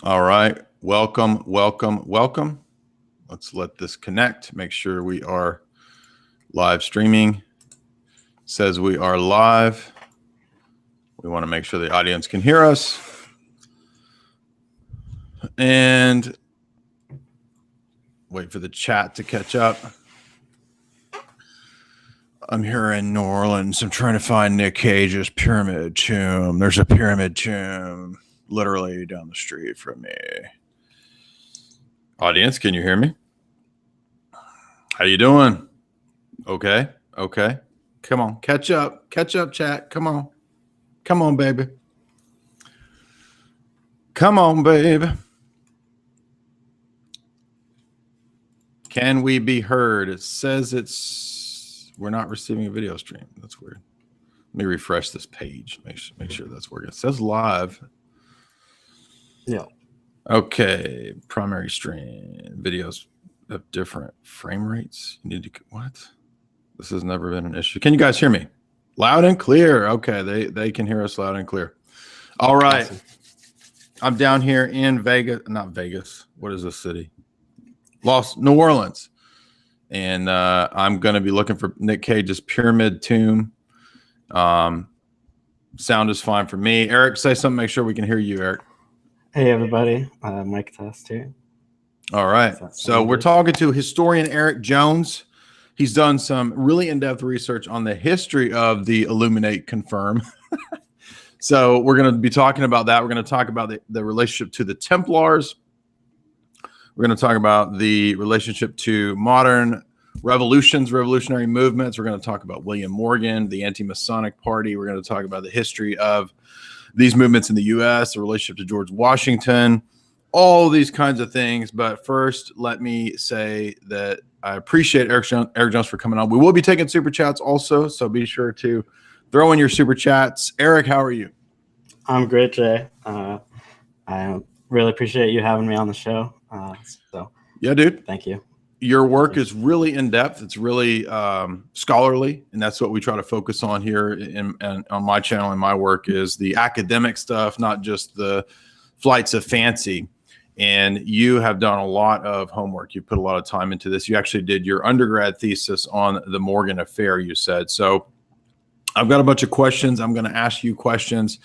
All right. Welcome, welcome, welcome. Let's let this connect. Make sure we are live streaming. Says we are live. We want to make sure the audience can hear us. And wait for the chat to catch up. I'm here in New Orleans. I'm trying to find Nick Cage's pyramid tomb. There's a pyramid tomb literally down the street from me. Audience, can you hear me? How you doing? Okay. Come on, catch up, chat. Come on, baby. Come on, baby. Can we be heard? It says we're not receiving a video stream. That's weird. Let me refresh this page. Make sure that's working. It says live. Yeah. Okay. Primary stream. Videos have different frame rates. You need to what? This has never been an issue. Can you guys hear me? Loud and clear. Okay. They can hear us loud and clear. All right. Awesome. I'm down here in Vegas. Not Vegas. What is this city? New Orleans. And I'm going to be looking for Nick Cage's pyramid tomb. Sound is fine for me. Eric, say something. Make sure we can hear you, Eric. Hey, everybody. Mic test here. All right. So we're talking to historian Eric Jones. He's done some really in-depth research on the history of the Illuminati confirm. So we're going to be talking about that. We're going to talk about the relationship to the Templars. We're going to talk about the relationship to modern revolutionary movements. We're going to talk about William Morgan, the Anti-Masonic Party. We're going to talk about the history of these movements in the U.S., the relationship to George Washington, all these kinds of things. But first, let me say that I appreciate Eric Jones for coming on. We will be taking super chats also, so be sure to throw in your super chats. Eric, how are you? I'm great, Jay. I really appreciate you having me on the show. Yeah, dude. Thank you. Your work is really in depth. It's really scholarly, and that's what we try to focus on here and on my channel and my work is the academic stuff, not just the flights of fancy. And you have done a lot of homework. You put a lot of time into this. You actually did your undergrad thesis on the Morgan affair, you said. So I've got a bunch of questions. I'm going to ask you questions.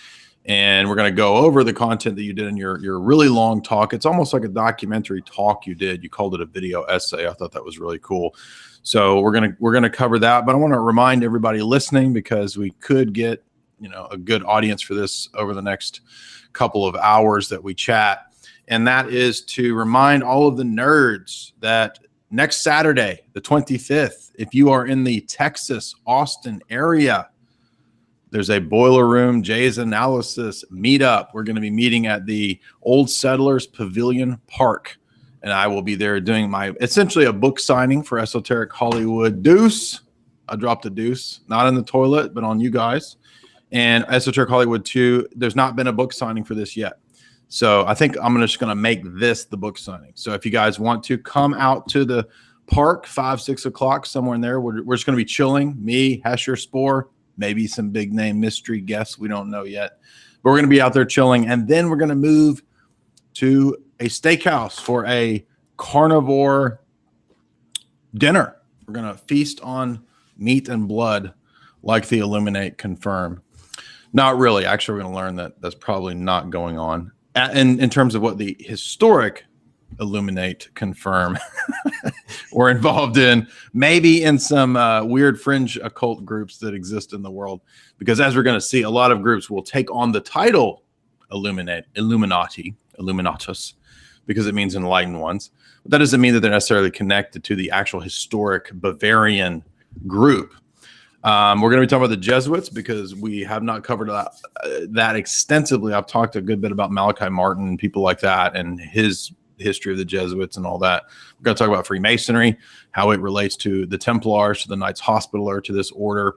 And we're going to go over the content that you did in your really long talk. It's almost like a documentary talk you did. You called it a video essay. I thought that was really cool. So we're going to cover that. But I want to remind everybody listening, because we could get a good audience for this over the next couple of hours that we chat. And that is to remind all of the nerds that next Saturday, the 25th, if you are in the Texas, Austin area, there's a Boiler Room Jay's Analysis meetup. We're going to be meeting at the Old Settlers Pavilion Park. And I will be there doing essentially a book signing for Esoteric Hollywood Deuce. I dropped a deuce, not in the toilet, but on you guys. And Esoteric Hollywood 2, there's not been a book signing for this yet. So I think I'm just going to make this the book signing. So if you guys want to come out to the park, 5, 6 o'clock, somewhere in there, we're just going to be chilling. Me, Hesher Spore, maybe some big name mystery guests. We don't know yet. But we're going to be out there chilling. And then we're going to move to a steakhouse for a carnivore dinner. We're going to feast on meat and blood like the Illuminati confirm. Not really. Actually, we're going to learn that that's probably not going on. In terms of what the historic Illuminati confirm were involved in, maybe in some weird fringe occult groups that exist in the world. Because as we're going to see, a lot of groups will take on the title Illuminatus, because it means enlightened ones. But that doesn't mean that they're necessarily connected to the actual historic Bavarian group. We're going to be talking about the Jesuits because we have not covered that extensively. I've talked a good bit about Malachi Martin and people like that and his history of the Jesuits and all that. We're going to talk about Freemasonry, how it relates to the Templars, to the Knights Hospitaller, to this order.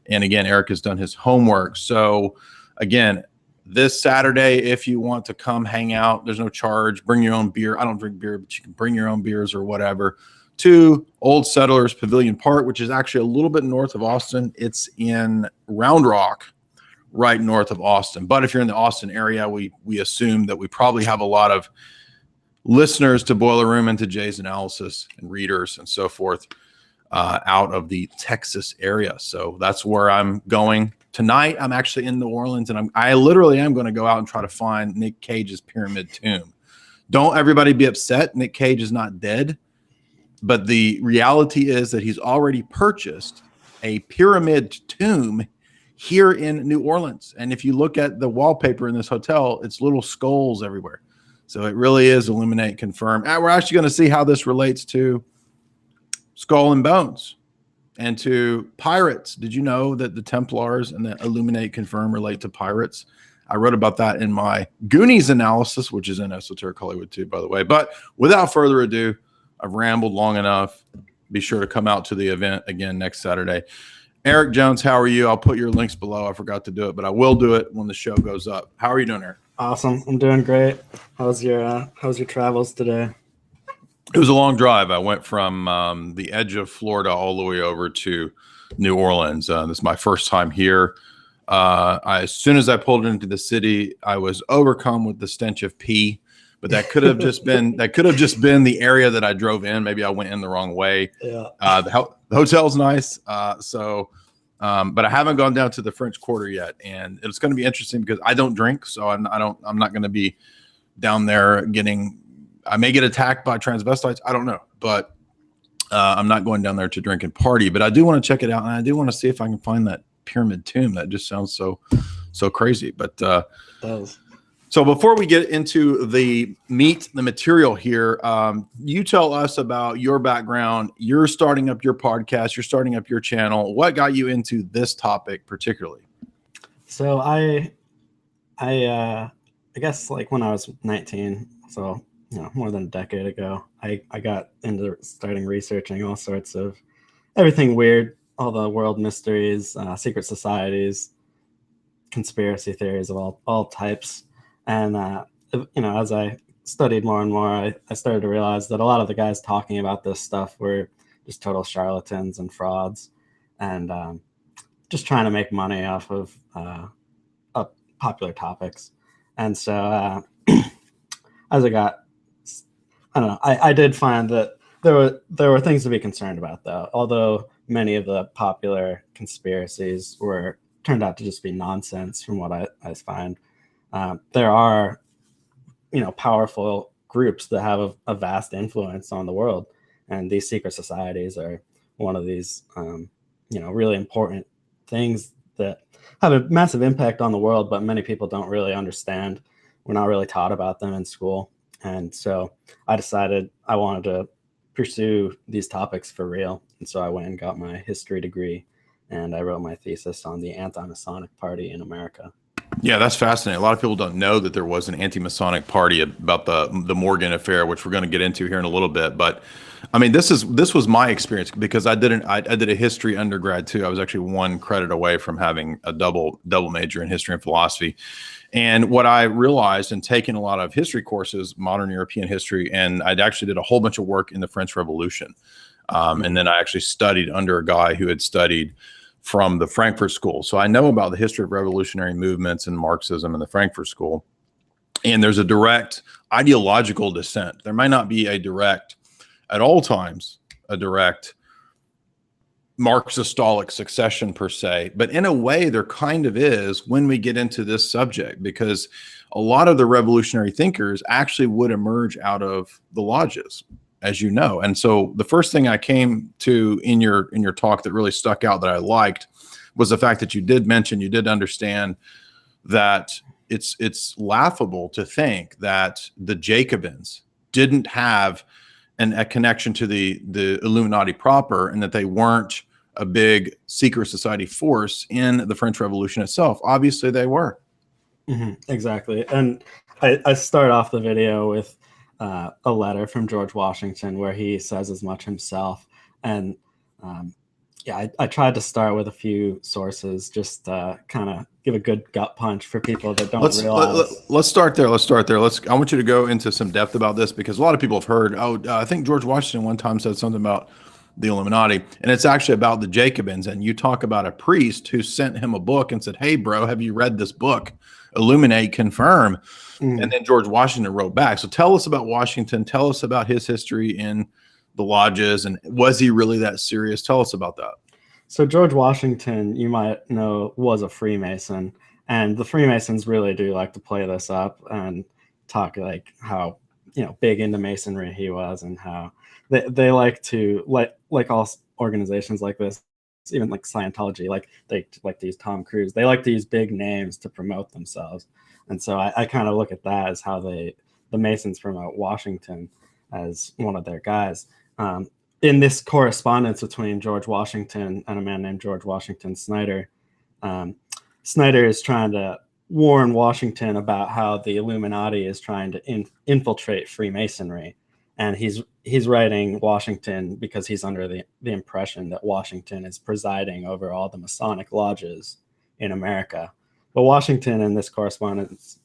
And again, Eric has done his homework. So again, this Saturday, if you want to come hang out, there's no charge. Bring your own beer. I don't drink beer, but you can bring your own beers or whatever. To Old Settlers Pavilion Park, which is actually a little bit north of Austin. It's in Round Rock, right north of Austin. But if you're in the Austin area, we assume that we probably have a lot of listeners to Boiler Room and to Jay's analysis and readers and so forth out of the Texas area. So that's where I'm going tonight. I'm actually in New Orleans, and I literally am going to go out and try to find Nick Cage's pyramid tomb. Don't everybody be upset. Nick Cage is not dead, but the reality is that he's already purchased a pyramid tomb here in New Orleans. And if you look at the wallpaper in this hotel, it's little skulls everywhere. So it really is Illuminate confirmed. And we're actually going to see how this relates to Skull and Bones and to pirates. Did you know that the Templars and the Illuminate confirmed relate to pirates? I wrote about that in my Goonies analysis, which is in Esoteric Hollywood too, by the way. But without further ado, I've rambled long enough. Be sure to come out to the event again next Saturday. Eric Jones, how are you? I'll put your links below. I forgot to do it, but I will do it when the show goes up. How are you doing, Eric? Awesome. I'm doing great. How's your travels today? It was a long drive. I went from the edge of Florida all the way over to New Orleans. This is my first time here. As soon as I pulled into the city, I was overcome with the stench of pee. But that could have just been the area that I drove in. Maybe I went in the wrong way. Yeah. The hotel's nice. But I haven't gone down to the French Quarter yet, and it's going to be interesting because I don't drink, so I'm not going to be down there I may get attacked by transvestites. I don't know, but I'm not going down there to drink and party. But I do want to check it out, and I do want to see if I can find that pyramid tomb. That just sounds so crazy. But so before we get into the material here, you tell us about your background. You're starting up your podcast. You're starting up your channel. What got you into this topic particularly? So I guess like when I was 19, so more than a decade ago, I got into starting researching all sorts of everything weird, all the world mysteries, secret societies, conspiracy theories of all types. And, as I studied more and more, I started to realize that a lot of the guys talking about this stuff were just total charlatans and frauds and just trying to make money off of popular topics. And so as I got, I don't know, I did find that there were things to be concerned about, though, although many of the popular conspiracies turned out to just be nonsense from what I find. There are, powerful groups that have a vast influence on the world. And these secret societies are one of these, really important things that have a massive impact on the world, but many people don't really understand. We're not really taught about them in school. And so I decided I wanted to pursue these topics for real. And so I went and got my history degree, and I wrote my thesis on the Anti-Masonic Party in America. Yeah, that's fascinating. A lot of people don't know that there was an anti-Masonic party about the Morgan affair, which we're going to get into here in a little bit. But I mean, this was my experience because I did a history undergrad too. I was actually one credit away from having a double major in history and philosophy. And what I realized in taking a lot of history courses, modern European history, and I actually did a whole bunch of work in the French Revolution. And then I actually studied under a guy who had studied from the Frankfurt School. So I know about the history of revolutionary movements and Marxism in the Frankfurt School. And there's a direct ideological descent. There might not be at all times, a direct Marxist-Stalic succession per se, but in a way there kind of is when we get into this subject, because a lot of the revolutionary thinkers actually would emerge out of the lodges, as you know. And so the first thing I came to in your talk that really stuck out that I liked was the fact that you did understand that it's laughable to think that the Jacobins didn't have a connection to the Illuminati proper, and that they weren't a big secret society force in the French Revolution itself. Obviously they were. Mm-hmm, exactly. And I start off the video with a letter from George Washington where he says as much himself. And I tried to start with a few sources, just kind of give a good gut punch for people that don't realize. Let's start there. I want you to go into some depth about this, because a lot of people have heard, I think George Washington one time said something about the Illuminati. And it's actually about the Jacobins. And you talk about a priest who sent him a book and said, hey, bro, have you read this book? Illuminate, confirm. And then George Washington wrote back. So tell us about Washington. Tell us about his history in the lodges. And was he really that serious? Tell us about that. So George Washington, you might know, was a Freemason. And the Freemasons really do like to play this up and talk like how, big into Masonry he was, and how they like to, like all organizations like this, even like Scientology, like they like to use Tom Cruise. They like to use big names to promote themselves. And so I kind of look at that as how the Masons promote Washington as one of their guys. In this correspondence between George Washington and a man named George Washington Snyder, Snyder is trying to warn Washington about how the Illuminati is trying to infiltrate Freemasonry. And he's writing Washington because he's under the impression that Washington is presiding over all the Masonic lodges in America. But Washington in this correspondence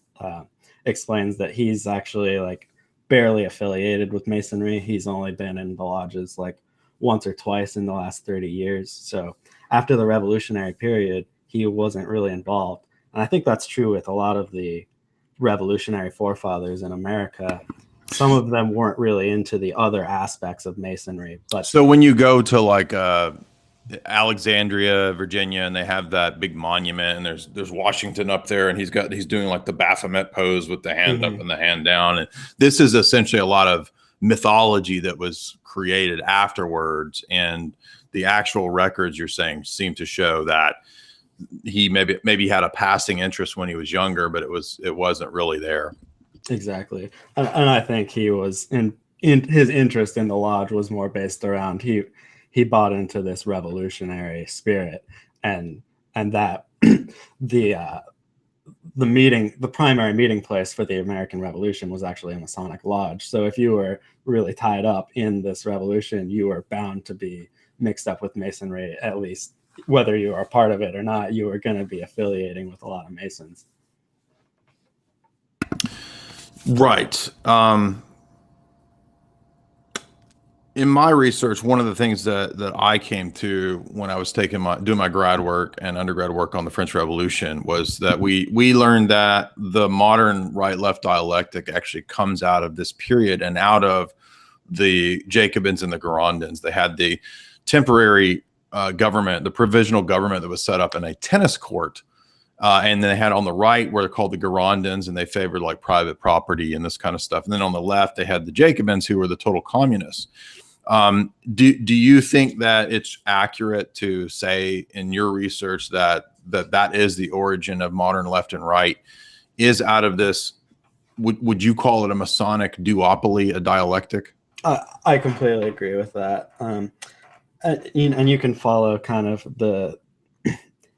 explains that he's actually like barely affiliated with Masonry. He's only been in the lodges like once or twice in the last 30 years. So after the Revolutionary period, he wasn't really involved. And I think that's true with a lot of the revolutionary forefathers in America. Some of them weren't really into the other aspects of Masonry. But so when you go to like Alexandria, Virginia, and they have that big monument, and there's Washington up there, and he's doing like the Baphomet pose with the hand up and the hand down, and this is essentially a lot of mythology that was created afterwards, and the actual records you're saying seem to show that he maybe had a passing interest when he was younger, but it wasn't really there. Exactly, and I think he was in his interest in the lodge was more based around he bought into this revolutionary spirit, and that the primary meeting place for the American Revolution was actually a Masonic lodge. So if you were really tied up in this revolution, you were bound to be mixed up with Masonry, at least whether you are a part of it or not. You were going to be affiliating with a lot of Masons. Right. In my research, one of the things that I came to when I was doing my grad work and undergrad work on the French Revolution was that we learned that the modern right-left dialectic actually comes out of this period and out of the Jacobins and the Girondins. They had the temporary government, the provisional government that was set up in a tennis court. And then they had on the right where they're called the Girondins, and they favored like private property and this kind of stuff. And then on the left, they had the Jacobins, who were the total communists. Do you think that it's accurate to say in your research that is the origin of modern left and right is out of this? Would you call it a Masonic duopoly, a dialectic? I completely agree with that. And you can follow kind of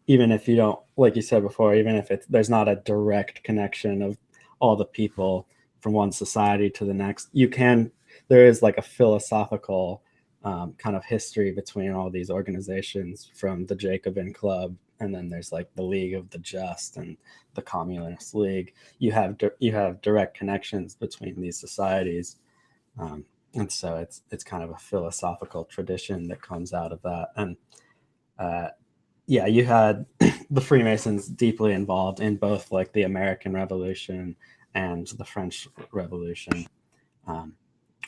even if you don't, like you said before, even if there's not a direct connection of all the people from one society to the next, there is like a philosophical kind of history between all these organizations, from the Jacobin Club, and then there's like the League of the Just and the Communist League. You have direct connections between these societies, and so it's kind of a philosophical tradition that comes out of that. And yeah, you had the Freemasons deeply involved in both like the American Revolution and the French Revolution.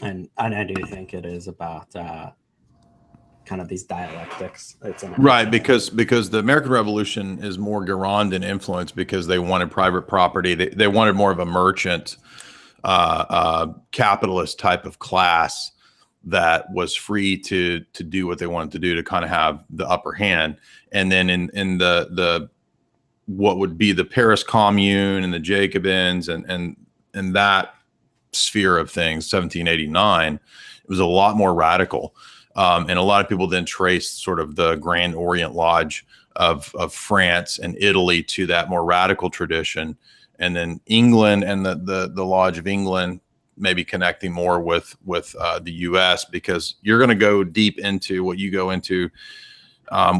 And I do think it is about kind of these dialectics. Right, because the American Revolution is more Girondin influence because they wanted private property. They wanted more of a merchant, capitalist type of class that was free to do what they wanted to do to kind of have the upper hand. And then in the what would be the Paris Commune and the Jacobins and that sphere of things, 1789, it was a lot more radical. And a lot of people then traced sort of the Grand Orient Lodge of France and Italy to that more radical tradition. And then England and the Lodge of England maybe connecting more with the U.S., because you're going to go deep into what you go into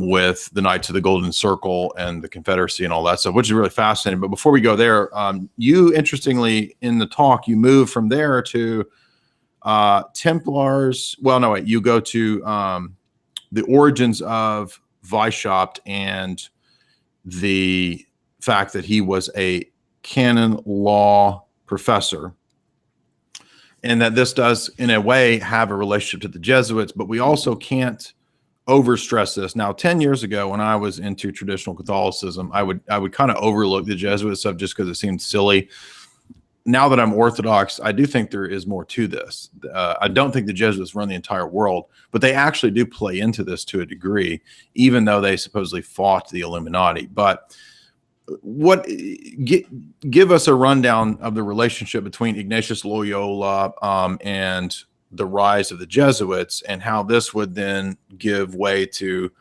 with the Knights of the Golden Circle and the Confederacy and all that stuff, which is really fascinating. But before we go there, you interestingly in the talk, you move from there to Templars. Well, no, wait. You go to the origins of Weishaupt and the fact that he was a canon law professor, and that this does, in a way, have a relationship to the Jesuits. But we also can't overstress this. Now, 10 years ago, when I was into traditional Catholicism, I would kind of overlook the Jesuit stuff just because it seemed silly. Now that I'm Orthodox, I do think there is more to this. I don't think the Jesuits run the entire world, but they actually do play into this to a degree, even though they supposedly fought the Illuminati. But give us a rundown of the relationship between Ignatius Loyola and the rise of the Jesuits, and how this would then give way to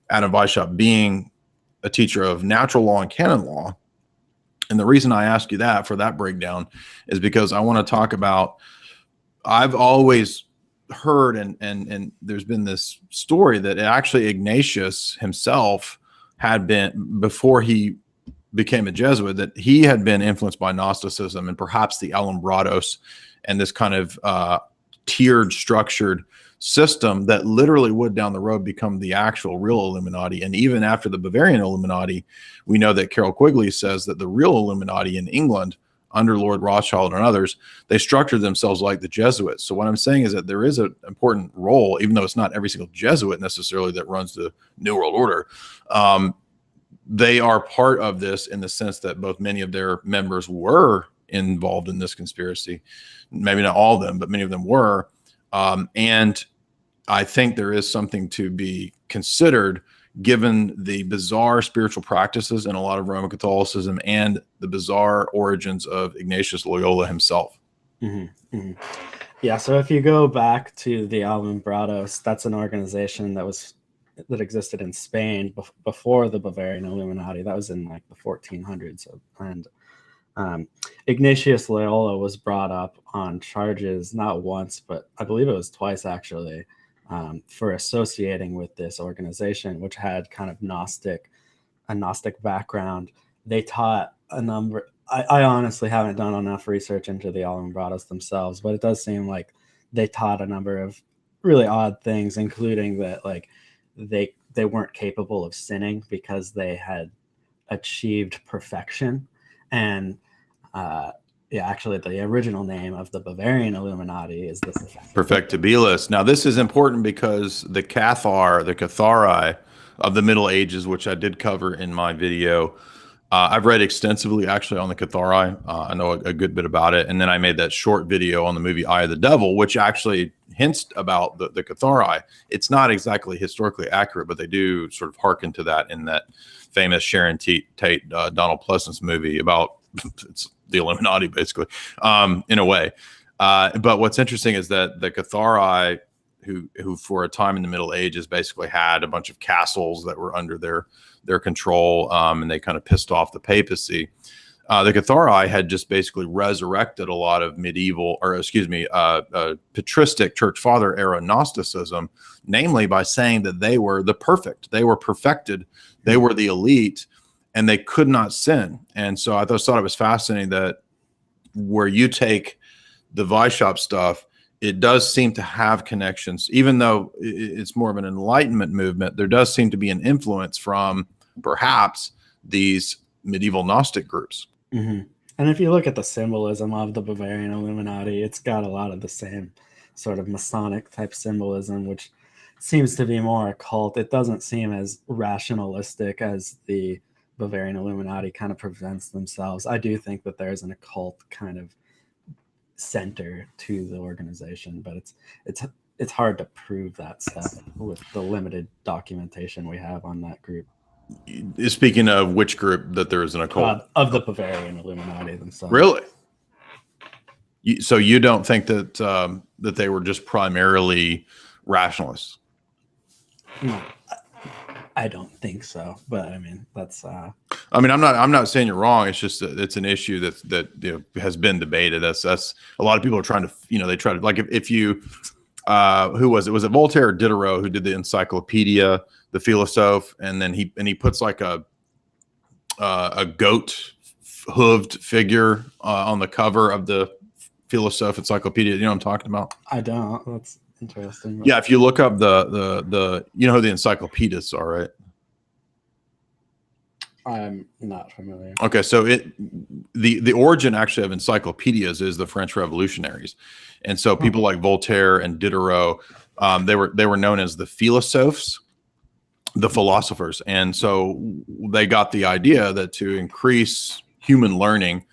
Adam Weishaupt being a teacher of natural law and canon law. And the reason I ask you that for that breakdown is because I want to talk about, I've always heard, and there's been this story that actually Ignatius himself had been, before he became a Jesuit, that he had been influenced by Gnosticism and perhaps the Alumbrados and this kind of tiered, structured system that literally would down the road become the actual real Illuminati. And even after the Bavarian Illuminati, we know that Carroll Quigley says that the real Illuminati in England under Lord Rothschild and others, they structured themselves like the Jesuits. So what I'm saying is that there is an important role, even though it's not every single Jesuit necessarily that runs the New World Order. They are part of this in the sense that both many of their members were involved in this conspiracy. Maybe not all of them, but many of them were. And I think there is something to be considered given the bizarre spiritual practices in a lot of Roman Catholicism and the bizarre origins of Ignatius Loyola himself. Mm-hmm. Mm-hmm. Yeah, so if you go back to the Alumbrados, that's an organization that existed in Spain before the Bavarian Illuminati. That was in like the 1400s. And Ignatius Loyola was brought up on charges not once, but I believe it was twice actually, for associating with this organization, which had kind of a Gnostic background. They taught a number. I honestly haven't done enough research into the Alumbrados themselves, but it does seem like they taught a number of really odd things, including that like they weren't capable of sinning because they had achieved perfection. And actually the original name of the Bavarian Illuminati is the Perfectibilis. Now this is important because the Cathari of the Middle Ages, which I did cover in my video, I've read extensively actually on the Cathari. I know a good bit about it. And then I made that short video on the movie Eye of the Devil, which actually hints about the Cathari. It's not exactly historically accurate, but they do sort of hearken to that in that famous Sharon Tate Donald Pleasance movie about it's the Illuminati, basically, in a way. But what's interesting is that the Cathari, who for a time in the Middle Ages basically had a bunch of castles that were under their control, and they kind of pissed off the papacy. The Cathari had just basically resurrected a lot of patristic church father era Gnosticism, namely by saying that they were the perfect, they were perfected, they were the elite, and they could not sin. And so I just thought it was fascinating that where you take the Weishaupt stuff, it does seem to have connections, even though it's more of an Enlightenment movement. There does seem to be an influence from perhaps these medieval Gnostic groups. Mm-hmm. And if you look at the symbolism of the Bavarian Illuminati, it's got a lot of the same sort of Masonic type symbolism, which seems to be more occult. It doesn't seem as rationalistic as the Bavarian Illuminati kind of presents themselves. I do think that there's an occult kind of center to the organization, but it's hard to prove that stuff with the limited documentation we have on that group. Speaking of which group, that there is an occult of the Bavarian Illuminati themselves. Really? So you don't think that that they were just primarily rationalists? No, I don't think so. But I mean, that's. I mean, I'm not saying you're wrong. It's just that it's an issue that has been debated. That's a lot of people are trying to they try to, like, if you who was it? Was it Voltaire or Diderot who did the Encyclopedia, the Philosophe, and then he puts like a goat hooved figure on the cover of the Philosophe Encyclopedia. You know what I'm talking about? I don't. That's interesting. Yeah, if you look up the you know who the encyclopedists are, right? I'm not familiar. Okay, so the origin actually of encyclopedias is the French revolutionaries, and so people like Voltaire and Diderot, they were known as the philosophes, the philosophers, and so they got the idea that to increase human learning,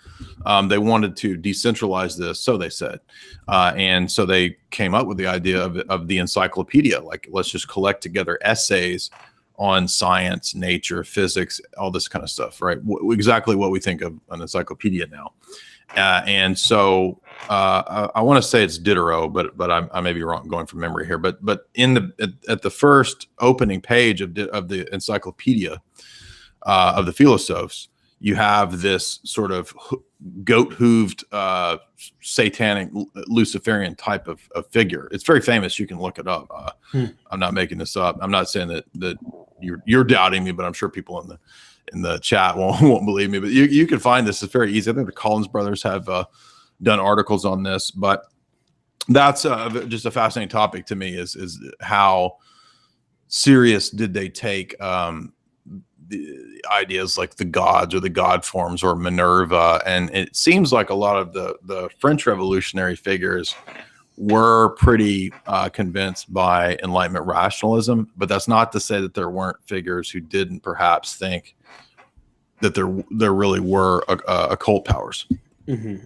they wanted to decentralize this, so they said, and so they came up with the idea of the encyclopedia. Like, let's just collect together essays on science, nature, physics, all this kind of stuff, right? Exactly what we think of an encyclopedia now. And so I want to say it's Diderot, but I may be wrong, going from memory here. But at the first opening page of the encyclopedia of the Philosophes, you have this sort of goat-hooved satanic Luciferian type of figure. It's very famous. You can look it up. I'm not making this up. I'm not saying that you're doubting me, but I'm sure people in the chat won't believe me. But you can find this. It's very easy. I think the Collins brothers have done articles on this. But that's just a fascinating topic to me. Is how serious did they take the ideas like the gods or the god forms or Minerva? And it seems like a lot of the French revolutionary figures were pretty convinced by Enlightenment rationalism, but that's not to say that there weren't figures who didn't perhaps think that there really were occult powers. Mm-hmm.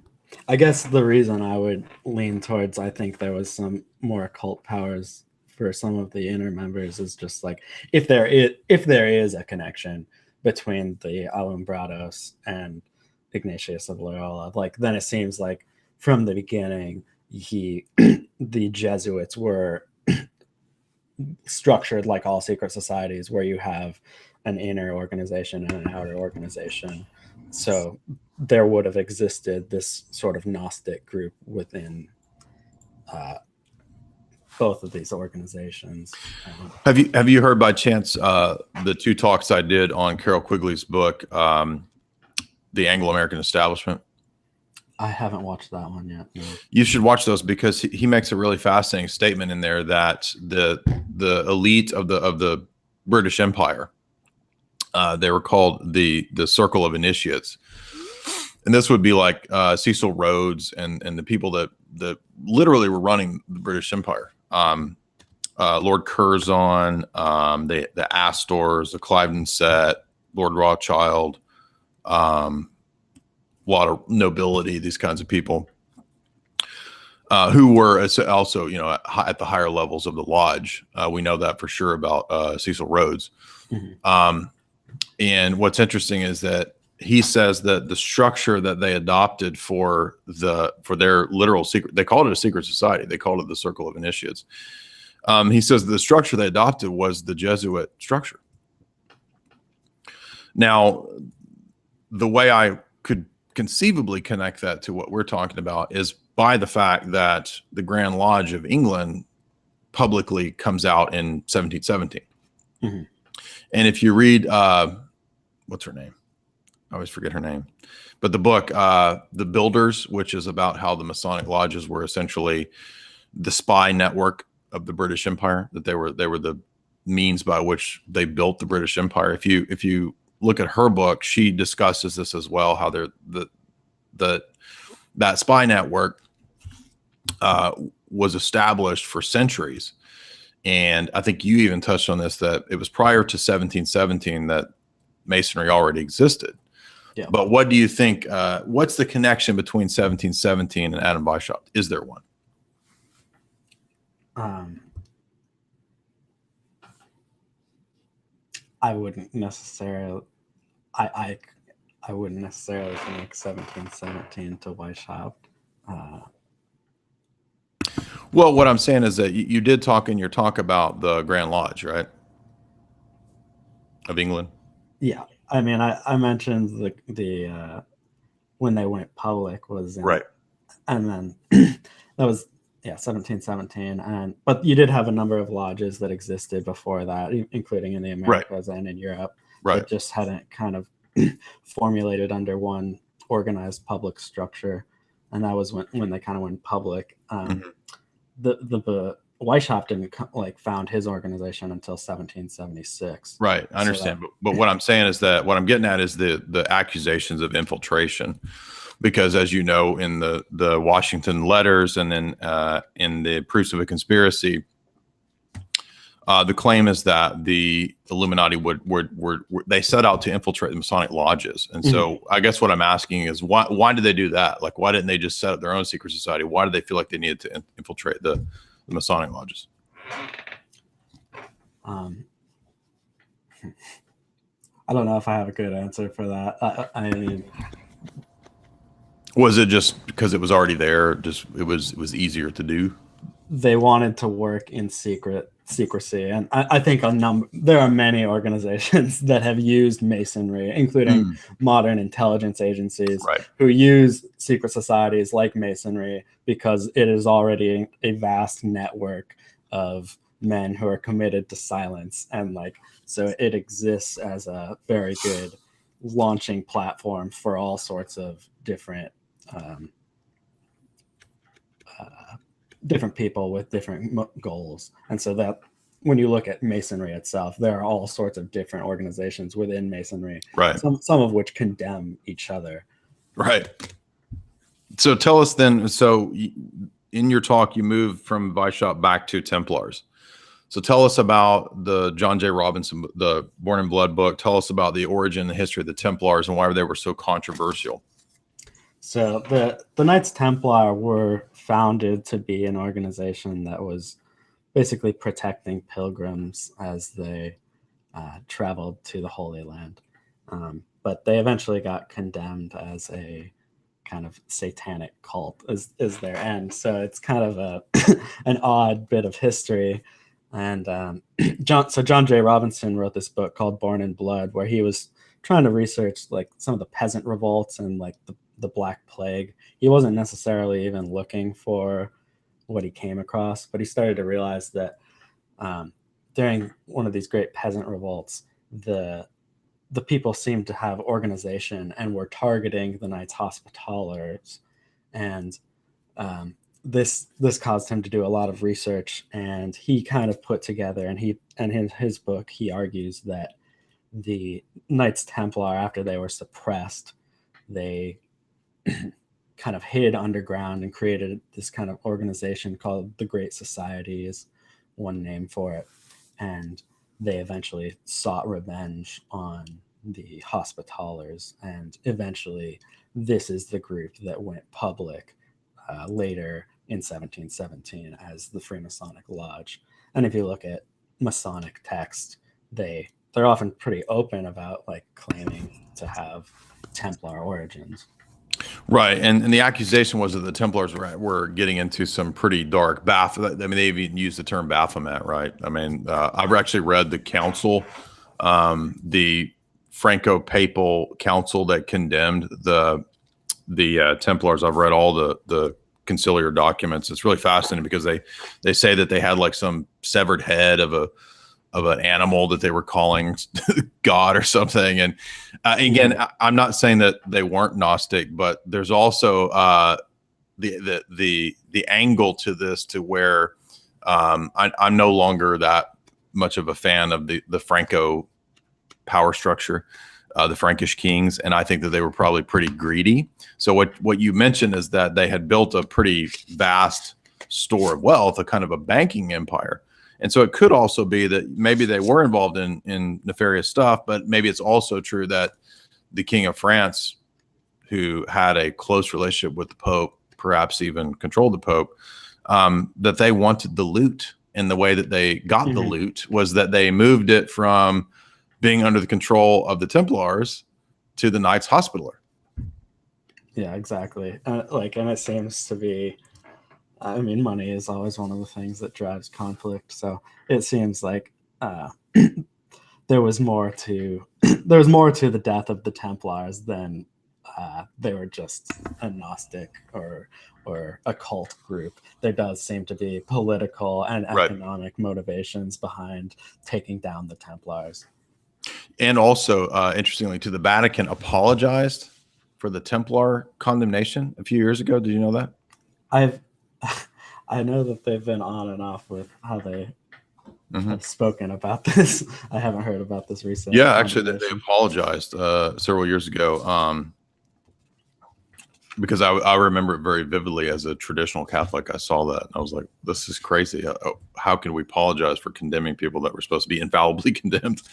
I guess the reason I would lean towards, I think there was some more occult powers for some of the inner members, is just like if there is a connection between the Alumbrados and Ignatius of Loyola, like then it seems like from the beginning the Jesuits were structured like all secret societies, where you have an inner organization and an outer organization. So there would have existed this sort of Gnostic group within both of these organizations. Have you heard by chance the two talks I did on Carol Quigley's book, The Anglo-American Establishment? I haven't watched that one yet. No. You should watch those, because he makes a really fascinating statement in there that the elite of the British Empire, they were called the Circle of Initiates, and this would be like Cecil Rhodes and the people that literally were running the British Empire. Lord Curzon, the Astors, the Cliveden Set, Lord Rothschild, a lot of nobility, these kinds of people who were also, at the higher levels of the lodge. We know that for sure about Cecil Rhodes. Mm-hmm. And what's interesting is that he says that the structure that they adopted for their literal secret, they called it a secret society. They called it the Circle of Initiates. He says the structure they adopted was the Jesuit structure. Now, the way I could conceivably connect that to what we're talking about is by the fact that the Grand Lodge of England publicly comes out in 1717. Mm-hmm. And if you read, what's her name? I always forget her name, but the book, The Builders, which is about how the Masonic lodges were essentially the spy network of the British Empire, that they were the means by which they built the British Empire. If you look at her book, she discusses this as well, how that spy network was established for centuries. And I think you even touched on this, that it was prior to 1717 that Masonry already existed. Yeah. But what do you think, what's the connection between 1717 and Adam Weishaupt? Is there one? I wouldn't necessarily, I wouldn't necessarily connect 1717 to Weishaupt. Well, what I'm saying is that you did talk in your talk about the Grand Lodge, right? Of England. Yeah. I mean, I mentioned the when they went public was right. And then that was 1717, but you did have a number of lodges that existed before that, including in the Americas and in Europe. Right. That just hadn't kind of formulated under one organized public structure. and that was when they kind of went public. Mhm. The Weishaupt didn't found his organization until 1776. Right, I understand. But what I'm saying is that what I'm getting at is the accusations of infiltration, because as you know, in the Washington letters and then in the proofs of a conspiracy, the claim is that the Illuminati would they set out to infiltrate the Masonic lodges. And so I guess what I'm asking is why did they do that? Like, why didn't they just set up their own secret society? Why did they feel like they needed to infiltrate the Masonic lodges? I don't know if I have a good answer for that. I mean, was it just because it was already there? Just it was easier to do. They wanted to work in secrecy, and I think there are many organizations that have used Masonry, including modern intelligence agencies, who use secret societies like Masonry because it is already a vast network of men who are committed to silence, and so it exists as a very good launching platform for all sorts of different people with different goals. And so that when you look at Masonry itself, there are all sorts of different organizations within Masonry, some of which condemn each other. Right. So tell us then, so in your talk, you moved from Weishaupt back to Templars. So tell us about the John J. Robinson, the Born in Blood book. Tell us about the origin and the history of the Templars and why they were so controversial. So the Knights Templar were founded to be an organization that was basically protecting pilgrims as they traveled to the Holy Land. But they eventually got condemned as a kind of satanic cult is their end. So it's kind of an odd bit of history. And John J. Robinson wrote this book called Born in Blood, where he was trying to research some of the peasant revolts and the Black Plague. He wasn't necessarily even looking for what he came across, but he started to realize that during one of these great peasant revolts, the people seemed to have organization and were targeting the Knights Hospitallers, and this caused him to do a lot of research, and he kind of put together, and in his book he argues that the Knights Templar, after they were suppressed, they kind of hid underground and created this kind of organization called the Great Society, is one name for it. And they eventually sought revenge on the Hospitallers. And eventually this is the group that went public later in 1717 as the Freemasonic Lodge. And if you look at Masonic text, they're often pretty open about claiming to have Templar origins. Right, and the accusation was that the Templars were getting into some pretty dark Baphomet. I mean, they even used the term Baphomet, right? I mean, I've actually read the council, the Franco-Papal council that condemned the Templars. I've read all the conciliar documents. It's really fascinating because they say that they had some severed head of an animal that they were calling God or something. And again, I'm not saying that they weren't Gnostic, but there's also the angle to this, to where I'm no longer that much of a fan of the Franco power structure, the Frankish kings, and I think that they were probably pretty greedy. So what you mentioned is that they had built a pretty vast store of wealth, a kind of a banking empire. And so it could also be that maybe they were involved in nefarious stuff, but maybe it's also true that the King of France, who had a close relationship with the Pope, perhaps even controlled the Pope, that they wanted the loot. And the way that they got the loot was that they moved it from being under the control of the Templars to the Knights Hospitaller. Yeah, exactly. And it seems to be, I mean, money is always one of the things that drives conflict. So it seems like there was more to the death of the Templars than they were just a Gnostic or occult group. There does seem to be political and economic motivations behind taking down the Templars. And also, interestingly, the Vatican apologized for the Templar condemnation a few years ago. Did you know that? I know that they've been on and off with how they have spoken about this. I haven't heard about this recently. Yeah, actually, they apologized several years ago. Because I remember it very vividly as a traditional Catholic. I saw that and I was like, this is crazy. How can we apologize for condemning people that were supposed to be infallibly condemned?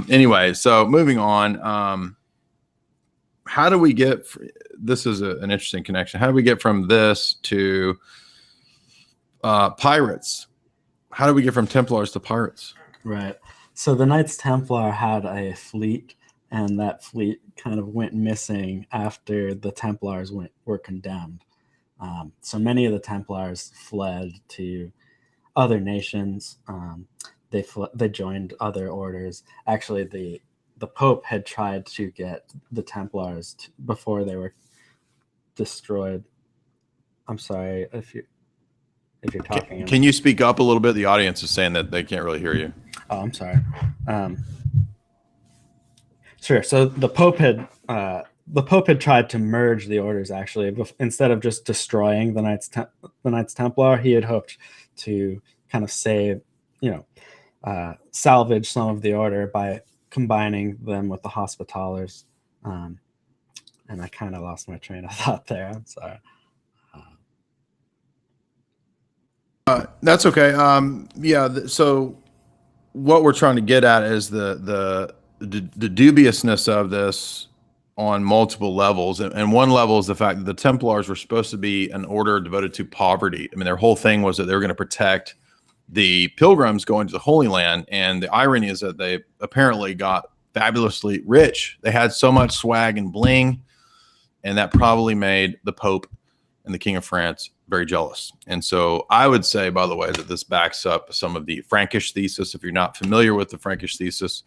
Anyway, so moving on. How do we get, this is an interesting connection. How do we get from this to pirates? How do we get from Templars to pirates? Right. So the Knights Templar had a fleet, and that fleet kind of went missing after the Templars were condemned. So many of the Templars fled to other nations. They joined other orders. Actually, the Pope had tried to get the Templars before they were destroyed. I'm sorry if you're talking. Can you speak up a little bit? The audience is saying that they can't really hear you. Oh, I'm sorry. Sure. So the Pope had tried to merge the orders. Actually, instead of just destroying the Knights Templar, he had hoped to kind of save, salvage some of the order by combining them with the Hospitallers. And I kind of lost my train of thought there. I'm sorry. That's okay. So what we're trying to get at is the dubiousness of this on multiple levels. And one level is the fact that the Templars were supposed to be an order devoted to poverty. I mean, their whole thing was that they were going to protect the pilgrims going to the Holy Land. And the irony is that they apparently got fabulously rich. They had so much swag and bling, and that probably made the Pope and the King of France very jealous. And so I would say, by the way, that this backs up some of the Frankish thesis. If you're not familiar with the Frankish thesis,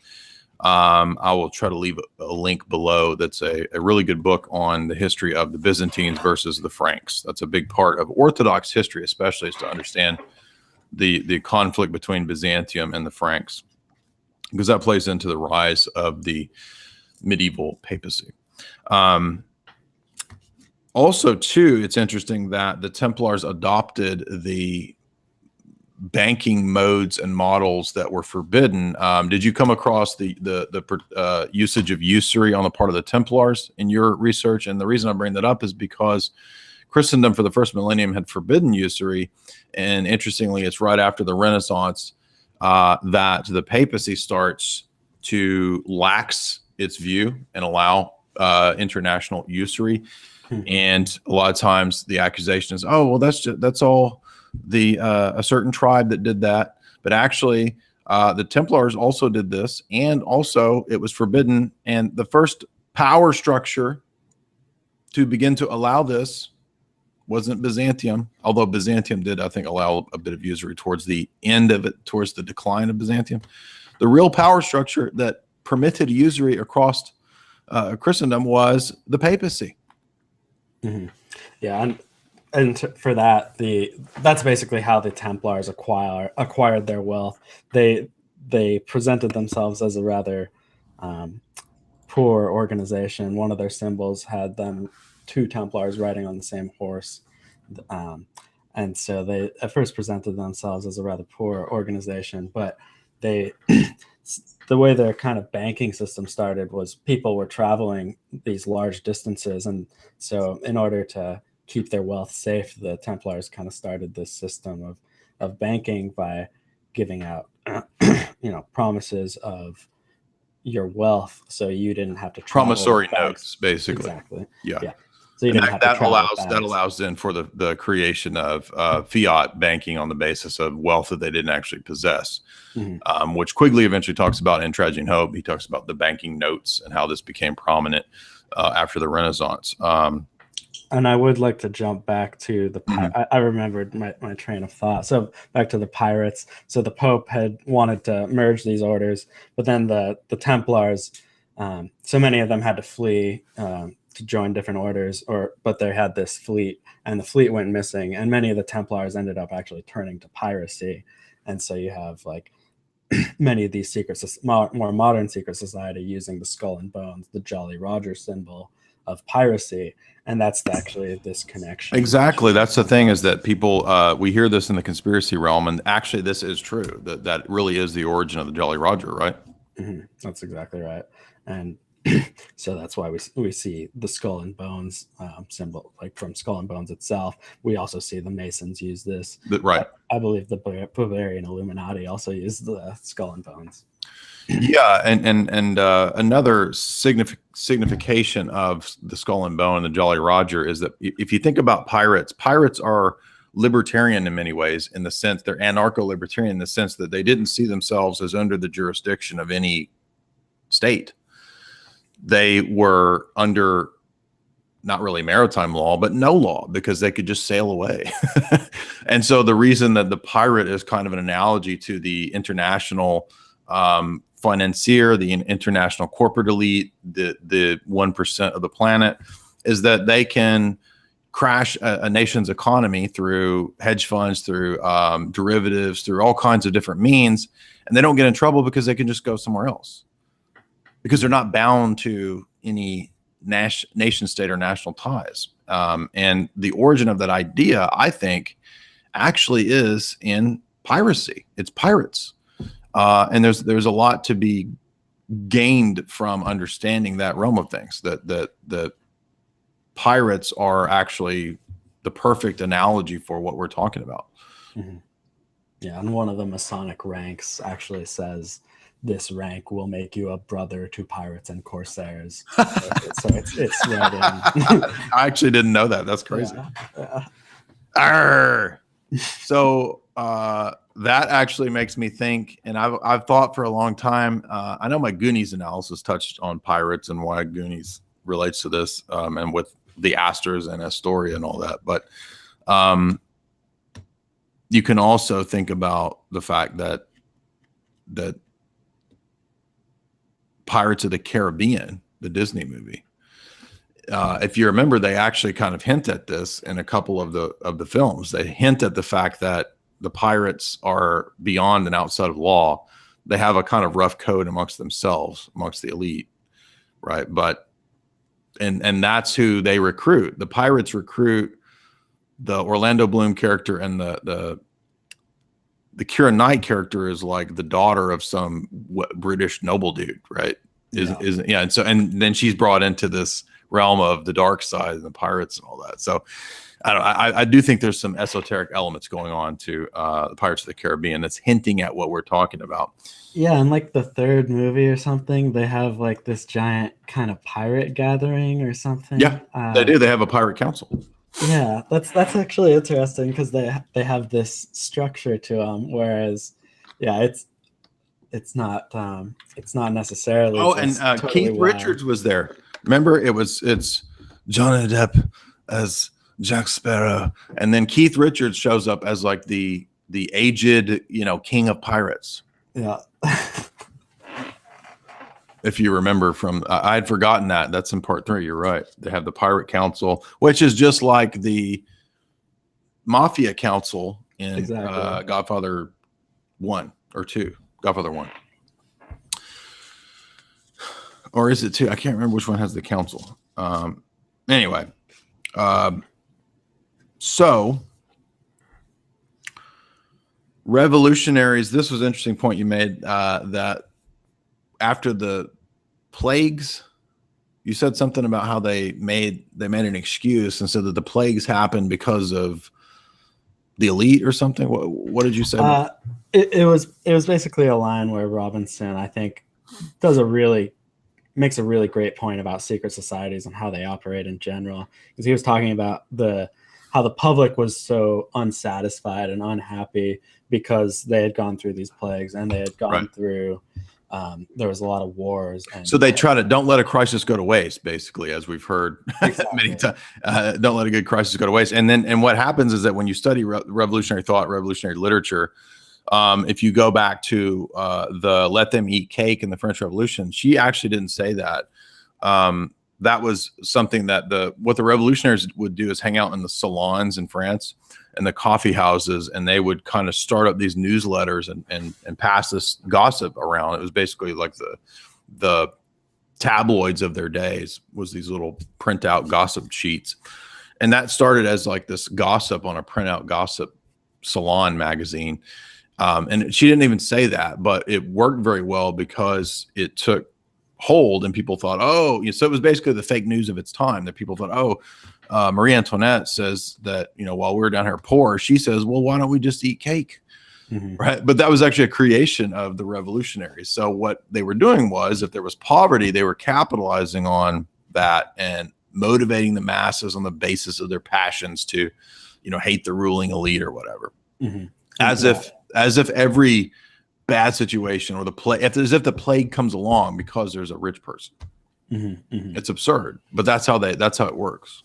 I will try to leave a link below. That's a really good book on the history of the Byzantines versus the Franks. That's a big part of Orthodox history, especially, is to understand the conflict between Byzantium and the Franks, because that plays into the rise of the medieval papacy. Also, too, it's interesting that the Templars adopted the banking modes and models that were forbidden. Did you come across the usage of usury on the part of the Templars in your research? And the reason I bring that up is because Christendom for the first millennium had forbidden usury. And interestingly, it's right after the Renaissance that the papacy starts to lax its view and allow international usury. And a lot of times the accusation is, oh, well, that's all a certain tribe that did that. But actually, the Templars also did this, and also it was forbidden. And the first power structure to begin to allow this wasn't Byzantium, although Byzantium did, I think, allow a bit of usury towards the end of it, towards the decline of Byzantium. The real power structure that permitted usury across Christendom was the papacy. Mm-hmm. Yeah, and for that, that's basically how the Templars acquired their wealth. They presented themselves as a rather poor organization. One of their symbols had them, two Templars riding on the same horse, and so they at first presented themselves as a rather poor organization. But the way their kind of banking system started was people were traveling these large distances, and so in order to keep their wealth safe, the Templars kind of started this system of banking by giving out promises of your wealth, so you didn't have to travel. Promissory notes, basically. Exactly. Yeah. So you didn't have to travel. That allows then for the creation of fiat banking on the basis of wealth that they didn't actually possess, which Quigley eventually talks about in Tragedy and Hope. He talks about the banking notes and how this became prominent after the Renaissance. And I would like to jump back to the I remembered my train of thought. So back to the pirates. So the Pope had wanted to merge these orders, but then the Templars, so many of them had to flee to join different orders, but they had this fleet, and the fleet went missing, and many of the Templars ended up actually turning to piracy. And so you have like many of these more modern secret society using the skull and bones, the Jolly Roger symbol, of piracy. And that's actually this connection. Exactly. That's the thing, is that people, we hear this in the conspiracy realm, and actually this is true, that really is the origin of the Jolly Roger, right? Mm-hmm. That's exactly right. And so that's why we see the skull and bones symbol, like from Skull and Bones itself. We also see the Masons use this. Right. I believe the Bavarian Illuminati also used the skull and bones. Yeah, and another signification of the Skull and Bone and the Jolly Roger is that if you think about pirates are libertarian in many ways, in the sense they're anarcho-libertarian in the sense that they didn't see themselves as under the jurisdiction of any state. They were under not really maritime law, but no law, because they could just sail away. And so the reason that the pirate is kind of an analogy to the international financier, the international corporate elite, the 1% of the planet, is that they can crash a nation's economy through hedge funds, through derivatives, through all kinds of different means, and they don't get in trouble because they can just go somewhere else, because they're not bound to any nation state or national ties. And the origin of that idea, I think, actually is in piracy. It's pirates. And there's a lot to be gained from understanding that realm of things, that pirates are actually the perfect analogy for what we're talking about. Mm-hmm. Yeah, and one of the Masonic ranks actually says, "This rank will make you a brother to pirates and corsairs." So it's right in. I actually didn't know that. That's crazy. Yeah. So that actually makes me think, and I've thought for a long time. I know my Goonies analysis touched on pirates and why Goonies relates to this, and with the Astors and Astoria and all that. But you can also think about the fact that Pirates of the Caribbean, the Disney movie, if you remember, they actually kind of hint at this in a couple of the films. They hint at the fact that the pirates are beyond and outside of law. They have a kind of rough code amongst themselves, amongst the elite, right? But and that's who they recruit. The pirates recruit the Orlando Bloom character, and the Keira Knight character is like the daughter of some British noble dude, right? Yeah. And then she's brought into this realm of the dark side and the pirates and all that. So I do think there's some esoteric elements going on to the Pirates of the Caribbean that's hinting at what we're talking about. Yeah, and like the third movie or something, they have like this giant kind of pirate gathering or something. Yeah, they do. They have a pirate council. Yeah, that's actually interesting, because they have this structure to them, whereas it's not necessarily. Oh, and totally Keith Richards was there. Remember, it's Johnny Depp as Jack Sparrow, and then Keith Richards shows up as like the aged, king of pirates. Yeah. If you remember from, I had forgotten that. That's in part 3. You're right. They have the Pirate Council, which is just like the Mafia Council in exactly. Godfather 1 or 2. Godfather 1. Or is it 2? I can't remember which one has the council. Anyway. So revolutionaries, this was an interesting point you made, that after the plagues, you said something about how they made an excuse and said that the plagues happened because of the elite or something. What did you say? It was basically a line where Robinson, I think, makes a really great point about secret societies and how they operate in general, because he was talking about how the public was so unsatisfied and unhappy because they had gone through these plagues, and they had gone through there was a lot of wars, and so they try to don't let a crisis go to waste, basically, as we've heard many times. Don't let a good crisis go to waste. And what happens is that when you study revolutionary thought, revolutionary literature, if you go back to the "Let Them Eat Cake" in the French Revolution, she actually didn't say that. That was something that what the revolutionaries would do is hang out in the salons in France and the coffee houses, and they would kind of start up these newsletters and pass this gossip around. It was basically like the tabloids of their days was these little printout gossip sheets. And that started as like this gossip on a printout gossip salon magazine. And she didn't even say that, but it worked very well because it took hold and people thought, oh, so it was basically the fake news of its time, that people thought, oh, Marie Antoinette says that, while we're down here poor, she says, well, why don't we just eat cake? Right. But that was actually a creation of the revolutionaries. So what they were doing was, if there was poverty, they were capitalizing on that and motivating the masses on the basis of their passions to, hate the ruling elite or whatever. As if every bad situation or the plague, as if the plague comes along because there's a rich person. It's absurd, but that's how it works.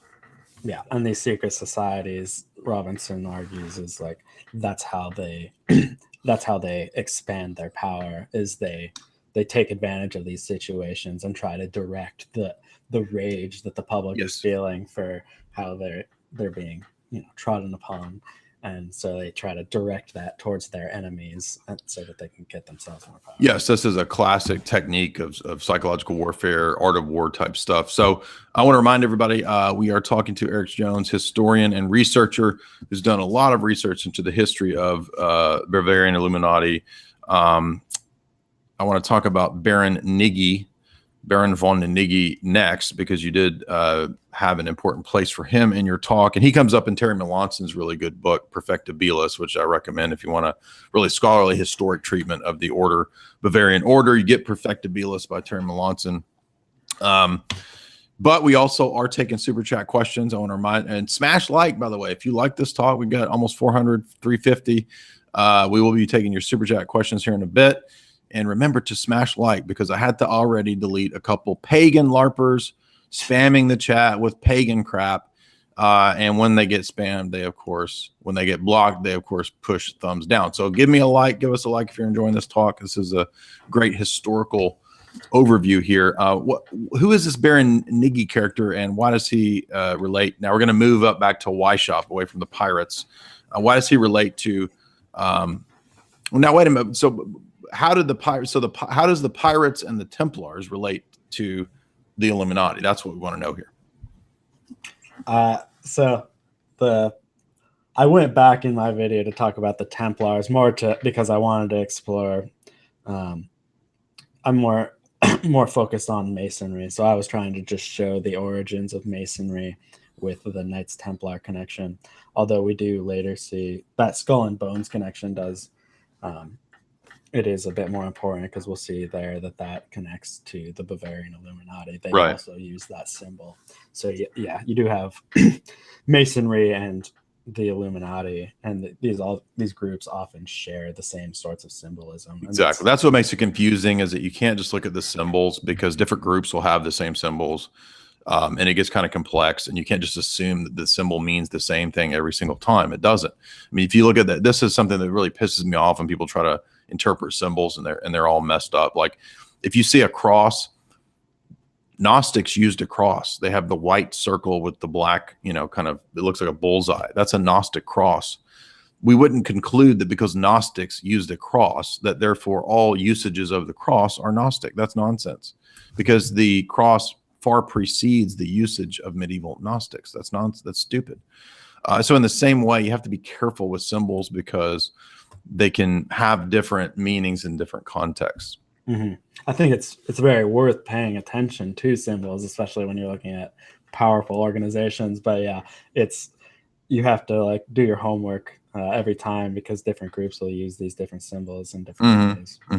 Yeah, and these secret societies, Robinson argues, is like that's how they expand their power. Is they take advantage of these situations and try to direct the rage that the public is feeling for how they're being trodden upon, and so they try to direct that towards their enemies so that they can get themselves more power. Yes, this is a classic technique of psychological warfare, art of war type stuff. So I want to remind everybody, we are talking to Eric Jones, historian and researcher who's done a lot of research into the history of Bavarian Illuminati. I want to talk about Baron von Knigge next, because you did have an important place for him in your talk. And he comes up in Terry Melanson's really good book, Perfectibilis, which I recommend if you want a really scholarly historic treatment of the order, Bavarian order. You get Perfectibilis by Terry Melanson. But we also are taking super chat questions. I want to remind, and smash like, by the way, if you like this talk, we've got almost 400, 350. We will be taking your super chat questions here in a bit. And remember to smash like, because I had to already delete a couple pagan LARPers spamming the chat with pagan crap. And when they get spammed, when they get blocked, they of course push thumbs down. So give me a like, give us a like if you're enjoying this talk. This is a great historical overview here. Who is this Baron Knigge character, and why does he relate? Now we're going to move up back to Weishaupt, away from the pirates. Why does he relate to? Now wait a minute. So how does the pirates and the Templars relate to the Illuminati? That's what we want to know here. I went back in my video to talk about the Templars because I wanted to explore. I'm more focused on Masonry, so I was trying to just show the origins of Masonry with the Knights Templar connection. Although we do later see that Skull and Bones connection does. It is a bit more important because we'll see there that connects to the Bavarian Illuminati. They also use that symbol. So yeah, you do have Masonry and the Illuminati, and these groups often share the same sorts of symbolism. Exactly. That's what makes it confusing, is that you can't just look at the symbols, because different groups will have the same symbols. And it gets kind of complex, and you can't just assume that the symbol means the same thing every single time. It doesn't. I mean, if you look at that, this is something that really pisses me off when people try to interpret symbols and they're all messed up. Like if you see a cross, Gnostics used a cross. They have the white circle with the black, kind of, it looks like a bullseye. That's a Gnostic cross. We wouldn't conclude that because Gnostics used a cross that therefore all usages of the cross are Gnostic. That's nonsense, because the cross far precedes the usage of medieval Gnostics. That's stupid. So in the same way, you have to be careful with symbols, because they can have different meanings in different contexts. I think it's very worth paying attention to symbols, especially when you're looking at powerful organizations. But yeah, you have to do your homework every time, because different groups will use these different symbols in different ways. So.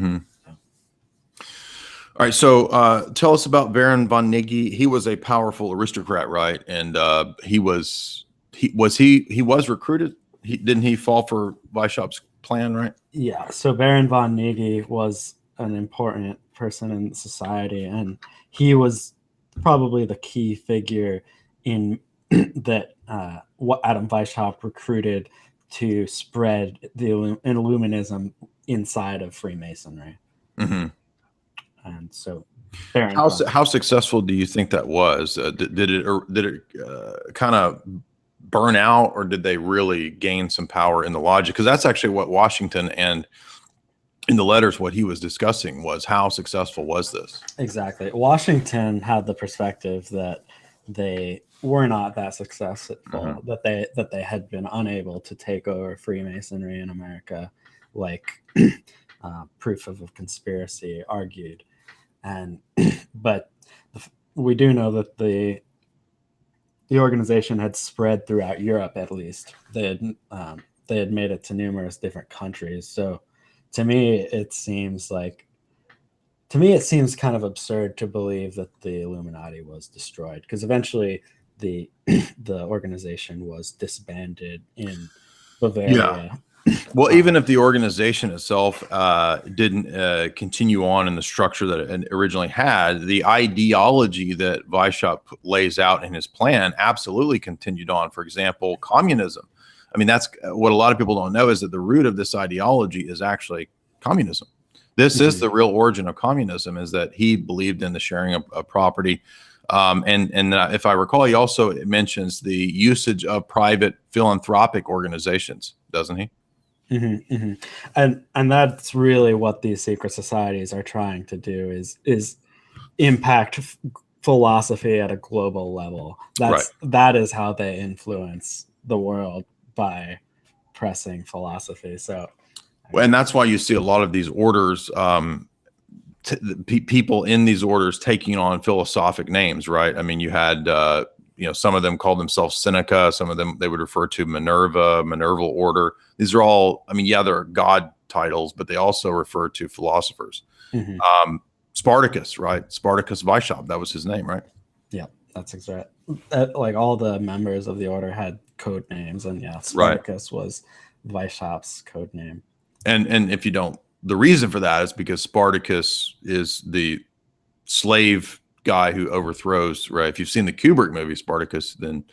All right, so tell us about Baron von Knigge. He was a powerful aristocrat, right? And he was recruited. Didn't he fall for Weishaupt's plan, right? Yeah. So Baron von Knigge was an important person in society, and he was probably the key figure in that what Adam Weishaupt recruited to spread the Illuminism inside of Freemasonry. And so, how successful do you think that was? Did it kind of burn out, or did they really gain some power in the lodge? Because that's actually what Washington and in the letters, what he was discussing was how successful was this? Exactly. Washington had the perspective that they were not that successful, Mhm. that they had been unable to take over Freemasonry in America, like proof of a conspiracy argued. And but we do know that the organization had spread throughout Europe. At least they had made it to numerous different countries. So to me, it seems kind of absurd to believe that the Illuminati was destroyed, because eventually the the organization was disbanded in Bavaria. Well, even if the organization itself didn't continue on in the structure that it originally had, the ideology that Weishaupt lays out in his plan absolutely continued on. For example, communism. I mean, that's what a lot of people don't know, is that the root of this ideology is actually communism. This is the real origin of communism, is that he believed in the sharing of property. And if I recall, he also mentions the usage of private philanthropic organizations, doesn't he? Mm-hmm, mm-hmm. And that's really what these secret societies are trying to do, is impact philosophy at a global level. That is how they influence the world, by pressing philosophy. So, And that's why you see a lot of these orders, people in these orders taking on philosophic names, right? I mean, you had, some of them called themselves Seneca. Some of them, they would refer to Minerval order. These are all, I mean, yeah, they're God titles, but they also refer to philosophers. mm-hmm. Spartacus, right? Spartacus Weishaupt, that was his name, right? Yeah, that's exact. Like all the members of the order had code names, and yeah, Spartacus was Weishaupt's code name. And if you don't, the reason for that is because Spartacus is the slave guy who overthrows, right? If you've seen the Kubrick movie Spartacus, then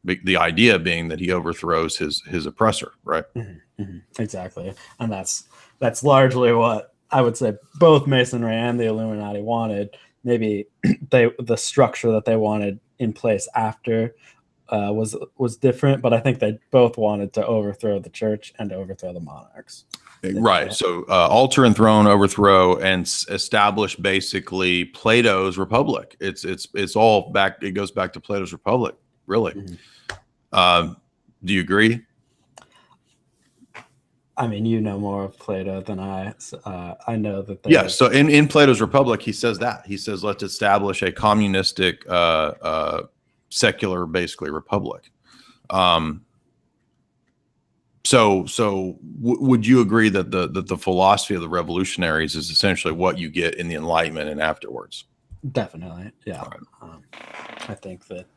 the idea being that he overthrows his oppressor, right? Mm-hmm, mm-hmm. Exactly. And that's largely what I would say both Masonry and the Illuminati wanted. Maybe the structure that they wanted in place after was different, but I think they both wanted to overthrow the church and overthrow the monarchs. Right. So alter and throne, overthrow, and establish basically Plato's republic. It's all back. It goes back to Plato's republic, really. Mm-hmm. Do you agree? I mean, you know more of Plato than I. So, I know that. Yeah. So in Plato's Republic, he says that. He says, let's establish a communistic, secular, basically, republic. So would you agree that the philosophy of the revolutionaries is essentially what you get in the Enlightenment and afterwards? Definitely. Yeah. Right. I think that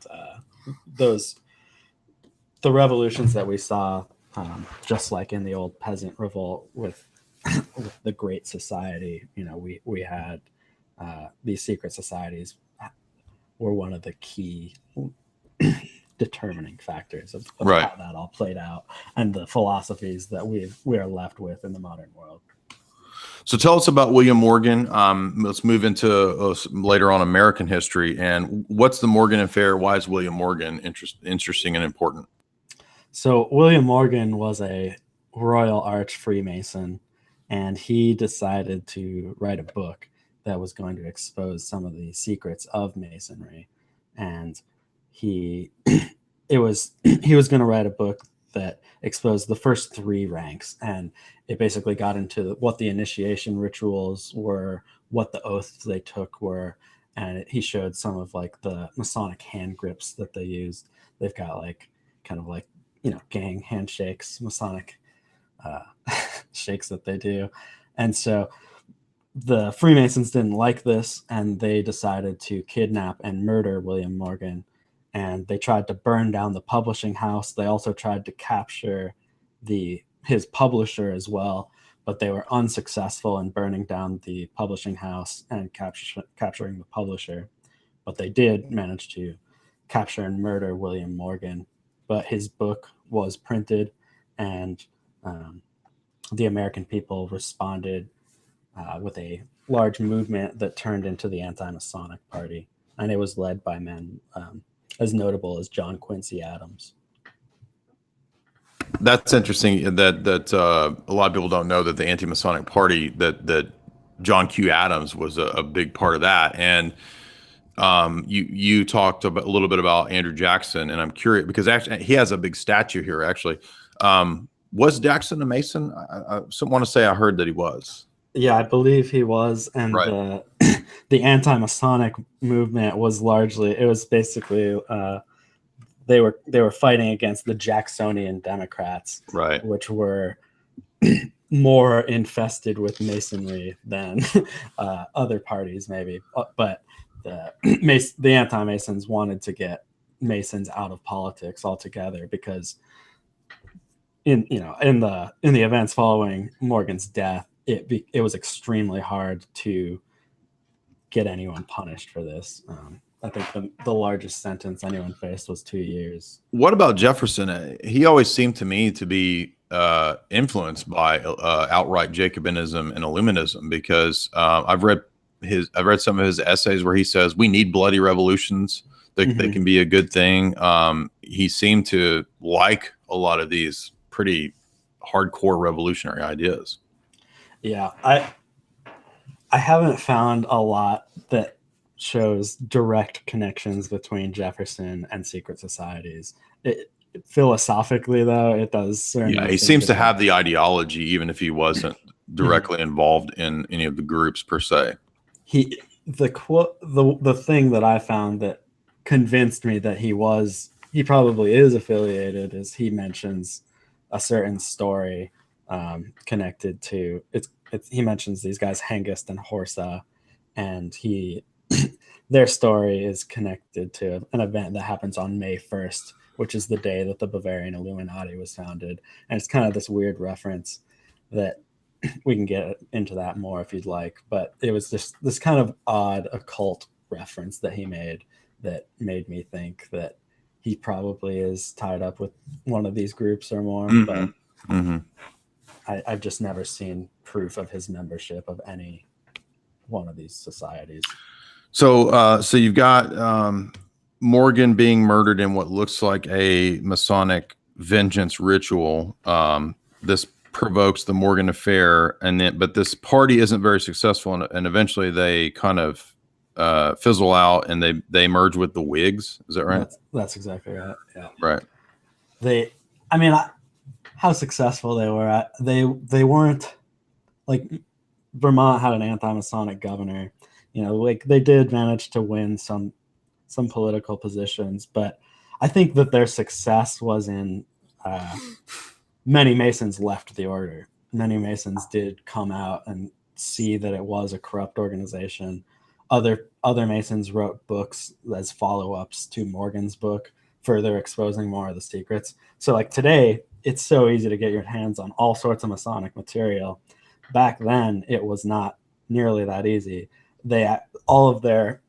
the revolutions that we saw, just like in the old peasant revolt with the Great Society, we had these secret societies were one of the key determining factors of right. how that all played out, and the philosophies that we are left with in the modern world. So tell us about William Morgan. Let's move into later on American history. And what's the Morgan affair? Why is William Morgan interesting and important? So William Morgan was a Royal Arch Freemason, and he decided to write a book that was going to expose some of the secrets of Masonry. And he was going to write a book that exposed the first three ranks, and it basically got into what the initiation rituals were, what the oaths they took were, and he showed some of like the Masonic hand grips that they used. They've got kind of gang handshakes, Masonic shakes that they do. And so the Freemasons didn't like this, and they decided to kidnap and murder William Morgan. And they tried to burn down the publishing house. They also tried to capture his publisher as well, but they were unsuccessful in burning down the publishing house and capturing the publisher. But they did manage to capture and murder William Morgan. But his book was printed, and the American people responded with a large movement that turned into the Anti-Masonic Party. And it was led by men as notable as John Quincy Adams. That's interesting that a lot of people don't know that the Anti-Masonic Party, that John Q. Adams was a big part of that. And you talked a little bit about Andrew Jackson, and I'm curious because actually he has a big statue here. Actually, was Jackson a Mason? I want to say I heard that he was. Yeah, I believe he was, and Right. the anti-Masonic movement was basically they were fighting against the Jacksonian Democrats, Right. which were more infested with Masonry than other parties, maybe. But the anti-Masons wanted to get Masons out of politics altogether because in the events following Morgan's death, it was extremely hard to get anyone punished for this. I think the largest sentence anyone faced was 2 years. What about Jefferson? He always seemed to me to be influenced by outright Jacobinism and Illuminism because I've read some of his essays where he says we need bloody revolutions. They can be a good thing. He seemed to like a lot of these pretty hardcore revolutionary ideas. Yeah, I haven't found a lot that shows direct connections between Jefferson and secret societies. Philosophically, though, it does. Yeah, he seems to have the ideology, even if he wasn't directly involved in any of the groups per se. The thing that I found that convinced me that he probably is affiliated is he mentions a certain story connected to he mentions these guys Hengist and Horsa, and their story is connected to an event that happens on May 1st, which is the day that the Bavarian Illuminati was founded. And it's kind of this weird reference that we can get into that more if you'd like, but it was just this kind of odd occult reference that he made that made me think that he probably is tied up with one of these groups or more. But I've just never seen proof of his membership of any one of these societies. So you've got Morgan being murdered in what looks like a Masonic vengeance ritual. This provokes the Morgan affair, but this party isn't very successful, and eventually they kind of fizzle out, and they merge with the Whigs. Is that right? That's exactly right. Yeah. Right. How successful they were they weren't like Vermont had an anti-Masonic governor. Like they did manage to win some political positions, but I think that their success was in many Masons left the order. Many Masons did come out and see that it was a corrupt organization. Other Masons wrote books as follow-ups to Morgan's book, further exposing more of the secrets. So like today, it's so easy to get your hands on all sorts of Masonic material. Back then, it was not nearly that easy. All of their,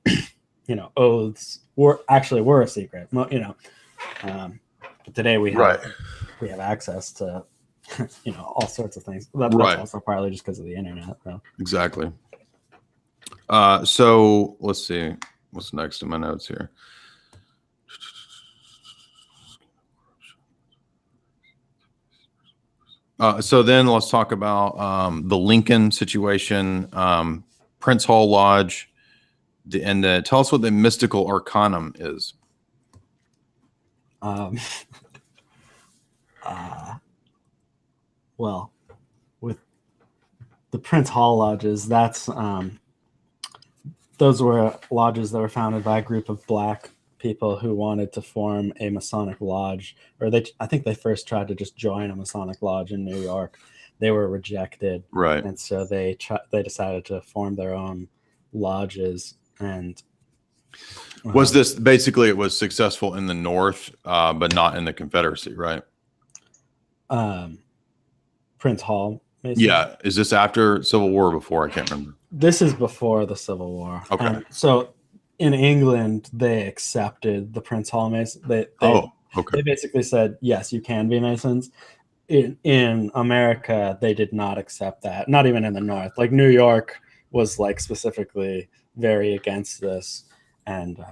oaths were a secret. But today we have access to, all sorts of things. That's also partly just because of the internet. So. Exactly. So let's see what's next in my notes here. So then let's talk about the Lincoln situation, Prince Hall Lodge, and tell us what the mystical arcanum is. Well, with the Prince Hall lodges, those were lodges that were founded by a group of Black people who wanted to form a Masonic lodge, or I think they first tried to just join a Masonic lodge in New York. They were rejected, right? And so they decided to form their own lodges. And was this basically, it was successful in the North, but not in the Confederacy, right? Prince Hall. Basically. Yeah, is this after Civil War or before? I can't remember. This is before the Civil War. Okay. So in England, they accepted the Prince Hall Masons. They basically said, yes, you can be Masons. In America, they did not accept that. Not even in the North. Like New York was like specifically very against this, and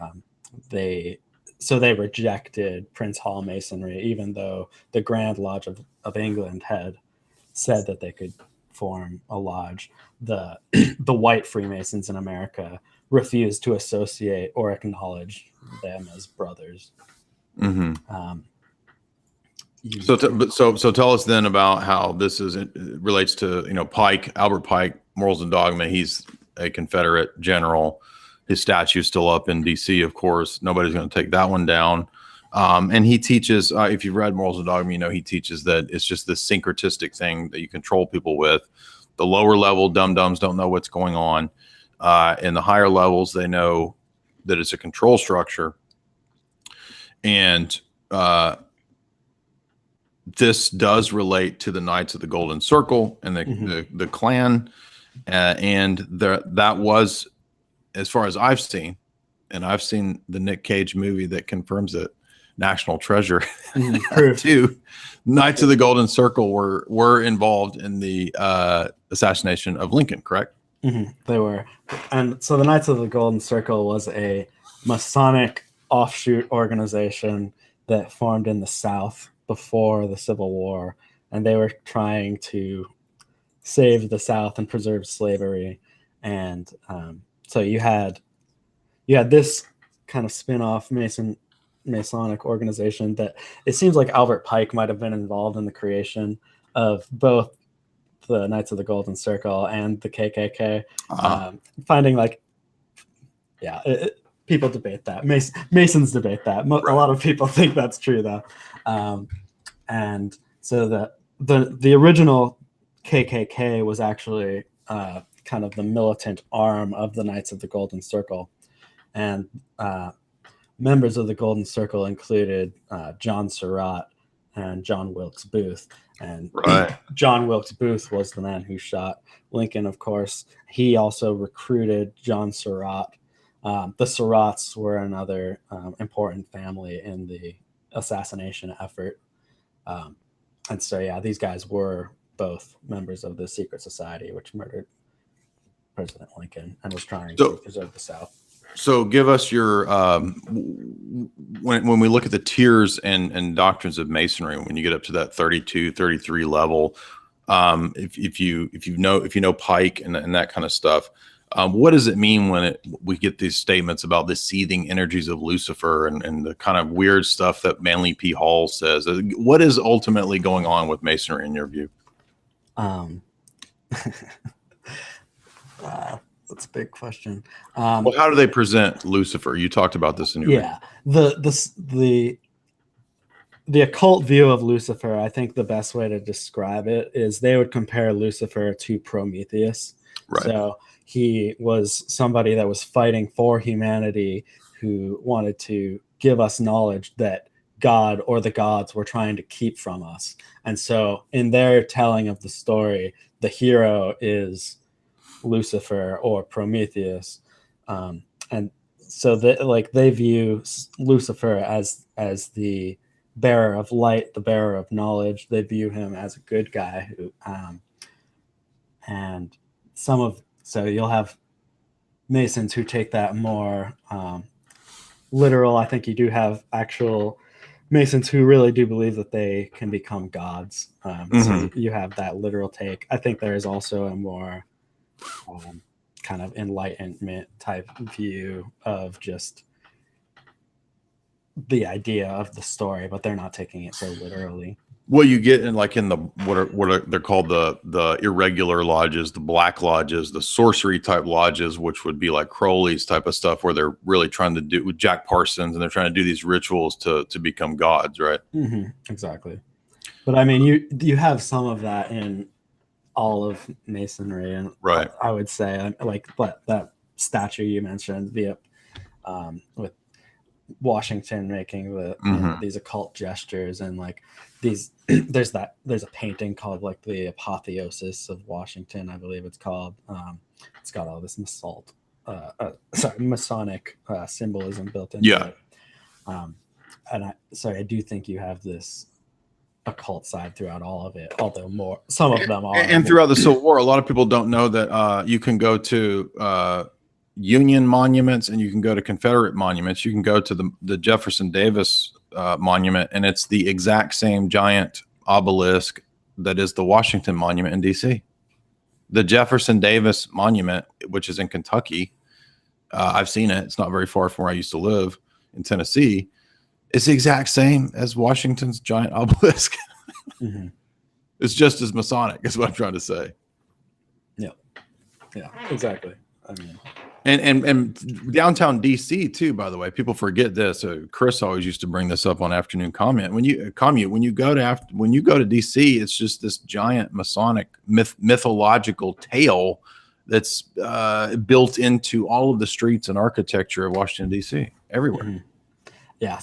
they so they rejected Prince Hall Masonry, even though the Grand Lodge of England had said that they could form a lodge. The white Freemasons in America refused to associate or acknowledge them as brothers. Mm-hmm. So tell us then about how this relates to, Pike, Albert Pike, Morals and Dogma. He's a Confederate general. His statue's still up in DC, of course. Nobody's going to take that one down. And he teaches, if you've read Morals and Dogma, he teaches that it's just this syncretistic thing that you control people with. The lower level dum-dums don't know what's going on. In the higher levels, they know that it's a control structure. And this does relate to the Knights of the Golden Circle and the clan. And that was, as far as I've seen, and I've seen the Nick Cage movie that confirms it, National Treasure, too. Knights of the Golden Circle were involved in the assassination of Lincoln, correct? They were. And so the Knights of the Golden Circle was a Masonic offshoot organization that formed in the South before the Civil War, and they were trying to save the South and preserve slavery. And so you had this kind of spin-off Masonic organization that it seems like Albert Pike might have been involved in the creation of both the Knights of the Golden Circle and the KKK. Finding people debate that. Masons debate that. A lot of people think that's true, though. And so the original KKK was actually kind of the militant arm of the Knights of the Golden Circle. And members of the Golden Circle included John Surratt and John Wilkes Booth. And John Wilkes Booth was the man who shot Lincoln, of course. He also recruited John Surratt. The Surratts were another important family in the assassination effort. And so, these guys were both members of the secret society, which murdered President Lincoln and was trying to preserve the South. So give us your, when we look at the tiers and doctrines of Masonry, when you get up to that 32, 33 level, if you know Pike and that kind of stuff, what does it mean when we get these statements about the seething energies of Lucifer and the kind of weird stuff that Manly P. Hall says? What is ultimately going on with Masonry in your view? That's a big question. Well, how do they present Lucifer? You talked about this in your the occult view of Lucifer. I think the best way to describe it is they would compare Lucifer to Prometheus. Right. So he was somebody that was fighting for humanity, who wanted to give us knowledge that God or the gods were trying to keep from us. And so in their telling of the story, the hero is Lucifer or Prometheus. And so they view Lucifer as the bearer of light, the bearer of knowledge. They view him as a good guy who, so you'll have Masons who take that more literal. I think you do have actual Masons who really do believe that they can become gods. So you have that literal take. I think there is also a more kind of enlightenment type view of just the idea of the story, but they're not taking it so literally. Well, you get in the what are they're called the irregular lodges, the black lodges, the sorcery type lodges, which would be like Crowley's type of stuff, where they're really trying to do with Jack Parsons, and they're trying to do these rituals to become gods, right? Exactly. But I mean, you have some of that in all of Masonry, and right. I would say that statue you mentioned, with Washington making these occult gestures, and these there's a painting called the Apotheosis of Washington, I believe it's called. It's got all this Masonic symbolism built into it. And I do think you have this occult side throughout all of it, although some of them are. And throughout the Civil War, a lot of people don't know that you can go to Union monuments and you can go to Confederate monuments. You can go to the Jefferson Davis monument, and it's the exact same giant obelisk that is the Washington Monument in D.C. The Jefferson Davis Monument, which is in Kentucky, I've seen it. It's not very far from where I used to live in Tennessee. It's the exact same as Washington's giant obelisk. Mm-hmm. It's just as Masonic, is what I'm trying to say. Yeah, exactly. I mean, and downtown DC too. By the way, people forget this. Chris always used to bring this up on Afternoon Comment. When you go to DC, it's just this giant Masonic mythological tale that's built into all of the streets and architecture of Washington DC, everywhere. Mm-hmm. Yeah,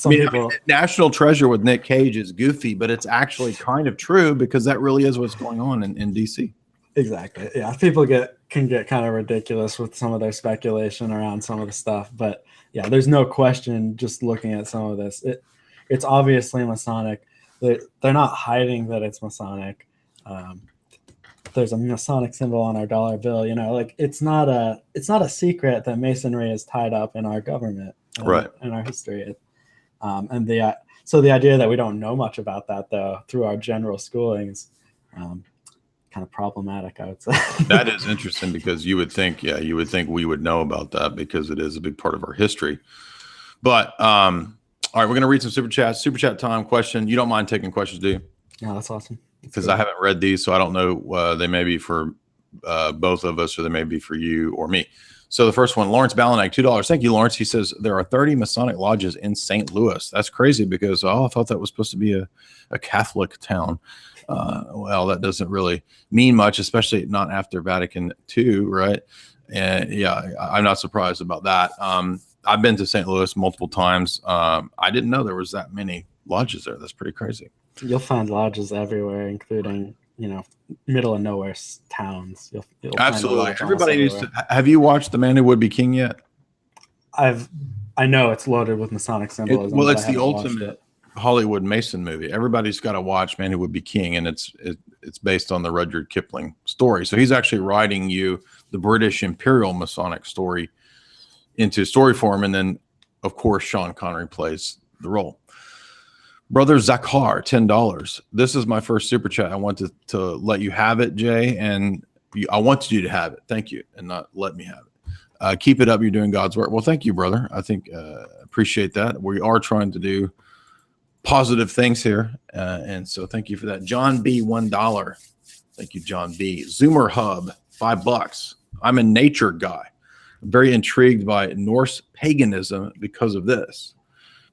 National Treasure with Nick Cage is goofy, but it's actually kind of true because that really is what's going on in DC. Exactly. Yeah, people can get kind of ridiculous with some of their speculation around some of the stuff, but yeah, there's no question. Just looking at some of this, it's obviously Masonic. They're not hiding that it's Masonic. There's a Masonic symbol on our dollar bill. Like it's not a secret that Masonry is tied up in our government, right, in our history. So the idea that we don't know much about that, though, through our general schoolings, kind of problematic, I would say. That is interesting because you would think we would know about that because it is a big part of our history. But all right, we're going to read some super chats. Super chat time. Question. You don't mind taking questions, do you? Yeah, that's awesome. Because I haven't read these, so I don't know. They may be for both of us, or they may be for you or me. So the first one, Lawrence Balanek, $2. Thank you, Lawrence. He says there are 30 Masonic lodges in St. Louis. That's crazy because I thought that was supposed to be a Catholic town. Well, that doesn't really mean much, especially not after Vatican II, right? And yeah, I'm not surprised about that. I've been to St. Louis multiple times. I didn't know there was that many lodges there. That's pretty crazy. You'll find lodges everywhere, including middle of nowhere towns. You'll absolutely. Everybody needs to. Have you watched The Man Who Would Be King yet? I know it's loaded with Masonic symbolism. Well, it's the ultimate Hollywood Mason movie. Everybody's got to watch Man Who Would Be King, and it's based on the Rudyard Kipling story. So he's actually writing you the British Imperial Masonic story into story form, and then of course Sean Connery plays the role. Brother Zakar, $10. This is my first super chat. I wanted to let you have it, Jay, and I wanted you to have it. Thank you, and not let me have it. Keep it up. You're doing God's work. Well, thank you, brother. I think appreciate that. We are trying to do positive things here, and so thank you for that. John B, $1. Thank you, John B. Zoomer Hub, $5. I'm a nature guy. I'm very intrigued by Norse paganism because of this.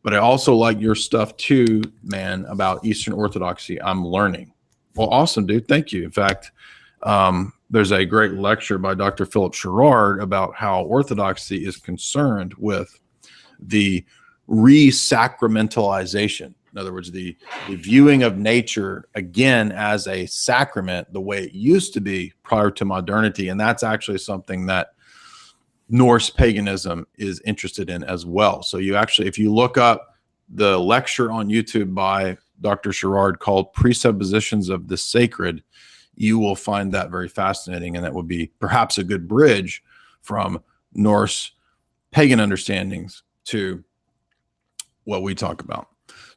But I also like your stuff too, man, about Eastern Orthodoxy. I'm learning. Well, awesome, dude. Thank you. In fact, there's a great lecture by Dr. Philip Sherrard about how Orthodoxy is concerned with the re-sacramentalization. In other words, the viewing of nature again as a sacrament, the way it used to be prior to modernity. And that's actually something that Norse paganism is interested in as well. So you actually, if you look up the lecture on YouTube by Dr. Sherrard called Presuppositions of the Sacred, you will find that very fascinating. And that would be perhaps a good bridge from Norse pagan understandings to what we talk about.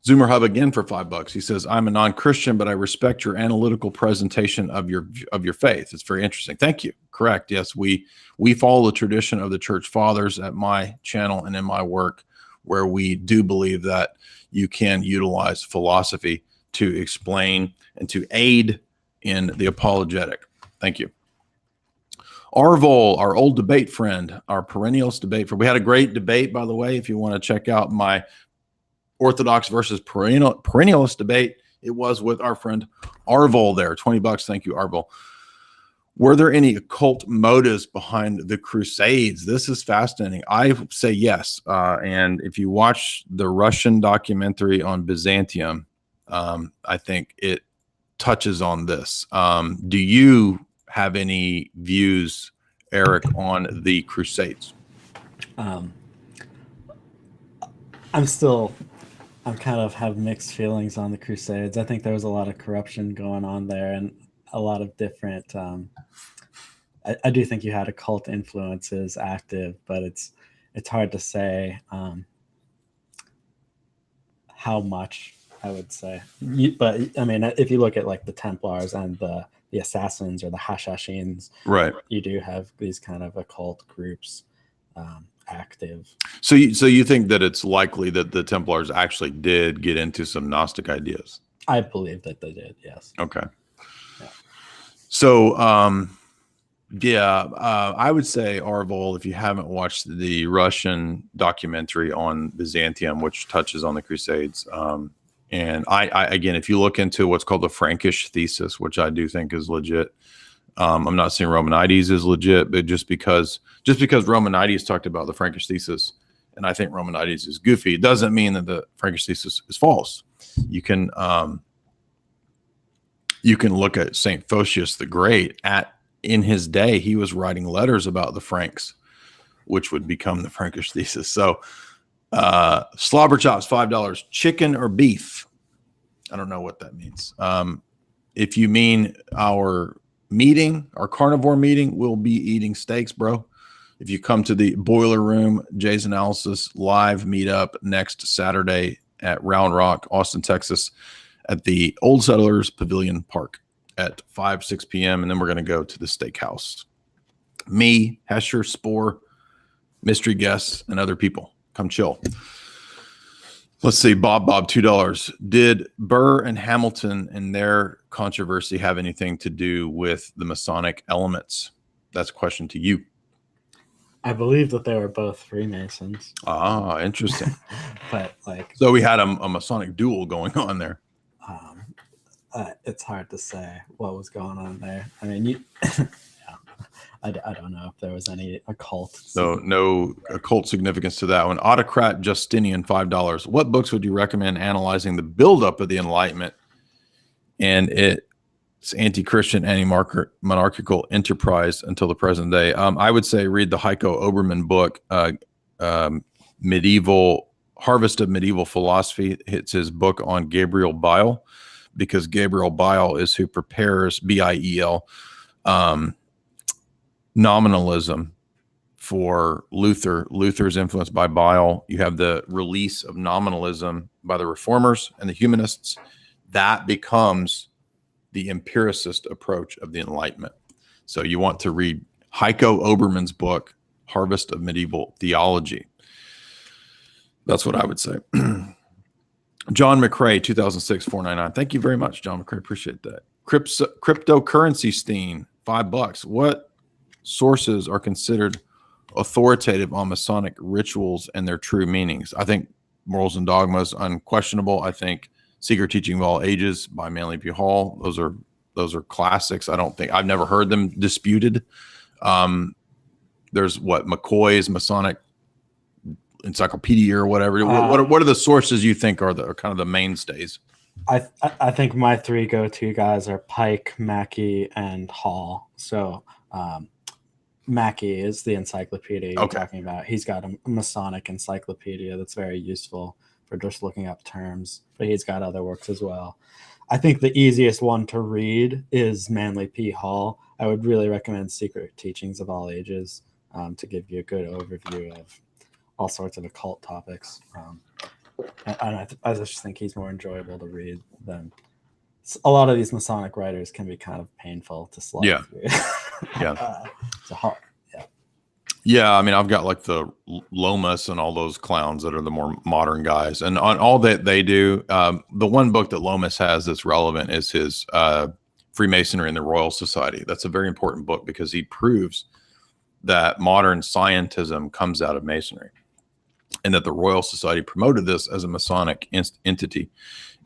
Zoomer Hub again for $5. He says, I'm a non-Christian, but I respect your analytical presentation of your faith. It's very interesting. Thank you. Correct. Yes, we follow the tradition of the church fathers at my channel and in my work, where we do believe that you can utilize philosophy to explain and to aid in the apologetic. Thank you. Arvol, our old debate friend, our perennialist debate friend. We had a great debate, by the way. If you want to check out my Orthodox versus perennialist debate, it was with our friend Arvol there. $20. Thank you, Arvol. Were there any occult motives behind the Crusades? This is fascinating. I say yes. And if you watch the Russian documentary on Byzantium, I think it touches on this. Do you have any views, Eric, on the Crusades? I kind of have mixed feelings on the Crusades. I think there was a lot of corruption going on there, and a lot of different I do think you had occult influences active, but it's hard to say how much, I would say. But I mean, if you look at like the Templars and the Assassins or the Hashashins, right, you do have these kind of occult groups active. So you think that it's likely that the Templars actually did get into some Gnostic ideas? I believe that they did, yes. Okay. Yeah. So, I would say, Arvol, if you haven't watched the Russian documentary on Byzantium, which touches on the Crusades, and I again, if you look into what's called the Frankish thesis, which I do think is legit, I'm not saying Romanides is legit, but just because Romanides talked about the Frankish thesis, and I think Romanides is goofy, it doesn't mean that the Frankish thesis is false. You can look at Saint Photius the Great. In his day, he was writing letters about the Franks, which would become the Frankish thesis. So, slobber chops, $5. Chicken or beef? I don't know what that means. If you mean our carnivore meeting, we'll be eating steaks, bro. If you come to the Boiler Room Jay's Analysis live meetup next Saturday at Round Rock, Austin, Texas, at the Old Settlers Pavilion Park at 6 p.m. And then we're going to go to the steakhouse. Me, Hesher, Spore, mystery guests, and other people. Come chill. Let's see. Bob, $2. Did Burr and Hamilton and their controversy have anything to do with the Masonic elements? That's a question to you. I believe that they were both Freemasons. Ah, interesting. But so we had a Masonic duel going on there. It's hard to say what was going on there. I mean, I don't know if there was any occult. So no occult significance to that one. Autocrat Justinian, $5. What books would you recommend analyzing the buildup of the Enlightenment and its anti-Christian, anti-monarchical enterprise until the present day? I would say read the Heiko Oberman book, Medieval Harvest of Medieval Philosophy. It's his book on Gabriel Biel, because Gabriel Biel is who prepares Biel nominalism for Luther. Luther's influenced by Biel. You have the release of nominalism by the Reformers and the Humanists. That becomes the empiricist approach of the Enlightenment. So you want to read Heiko Oberman's book, Harvest of Medieval Theology. That's what I would say. John McRae, 2006, $4.99. Thank you very much, John McRae. Appreciate that. Cryptocurrency Steen, $5. What sources are considered authoritative on Masonic rituals and their true meanings? I think Morals and Dogmas, unquestionable. I think Secret Teaching of All Ages by Manly P. Hall. Those are classics. I've never heard them disputed. There's McCoy's Masonic Encyclopedia or whatever. What are the sources you think are kind of the mainstays? I think my three go-to guys are Pike, Mackey, and Hall. So Mackey is the encyclopedia you're talking about. He's got a Masonic encyclopedia that's very useful for just looking up terms, but he's got other works as well. I think the easiest one to read is Manly P. Hall. I would really recommend Secret Teachings of All Ages to give you a good overview of all sorts of occult topics. I just think he's more enjoyable to read than a lot of these Masonic writers can be kind of painful to slog through. Yeah, I mean, I've got like the Lomas and all those clowns that are the more modern guys. And on all that they do, the one book that Lomas has that's relevant is his Freemasonry and the Royal Society. That's a very important book because he proves that modern scientism comes out of Masonry, and that the Royal Society promoted this as a Masonic entity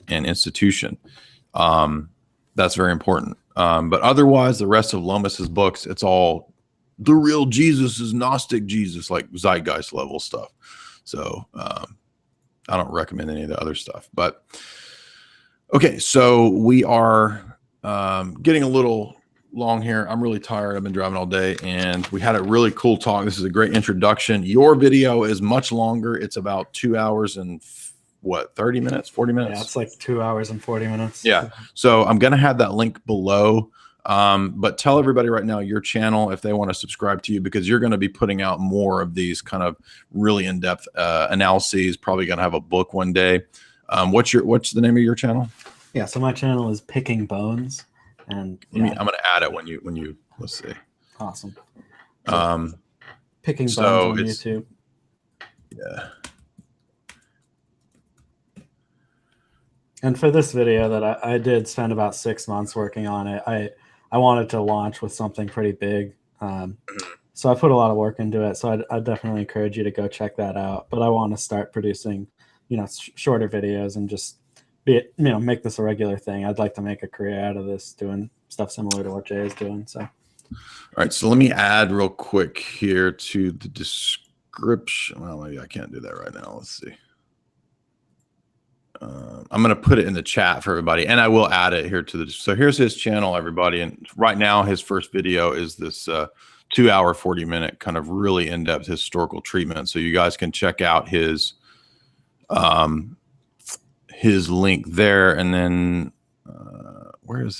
and institution. That's very important. But otherwise, the rest of Lomas's books, it's all the real Jesus is Gnostic Jesus, like zeitgeist level stuff. So I don't recommend any of the other stuff. But okay, so we are getting a little long here. I'm really tired. I've been driving all day, and we had a really cool talk. This is a great introduction. Your video is much longer. It's about 2 hours and 30 minutes, 40 minutes? Yeah, it's like 2 hours and 40 minutes. Yeah. So I'm going to have that link below. But tell everybody right now your channel if they want to subscribe to you, because you're going to be putting out more of these kind of really in-depth analyses. Probably going to have a book one day. What's the name of your channel? Yeah, so my channel is Picking Bones, and I'm going to add it when you let's see. Awesome. Picking Bones on YouTube. Yeah. And for this video that I did spend about 6 months working on it, I wanted to launch with something pretty big. So I put a lot of work into it. So I'd definitely encourage you to go check that out. But I want to start producing, shorter videos and just make this a regular thing. I'd like to make a career out of this, doing stuff similar to what Jay is doing. So, all right. So let me add real quick here to the description. Well, maybe I can't do that right now. Let's see. I'm going to put it in the chat for everybody, and I will add it here to the. So here's his channel, everybody. And right now, his first video is this 2 hour, 40-minute kind of really in-depth historical treatment. So you guys can check out his link there, and then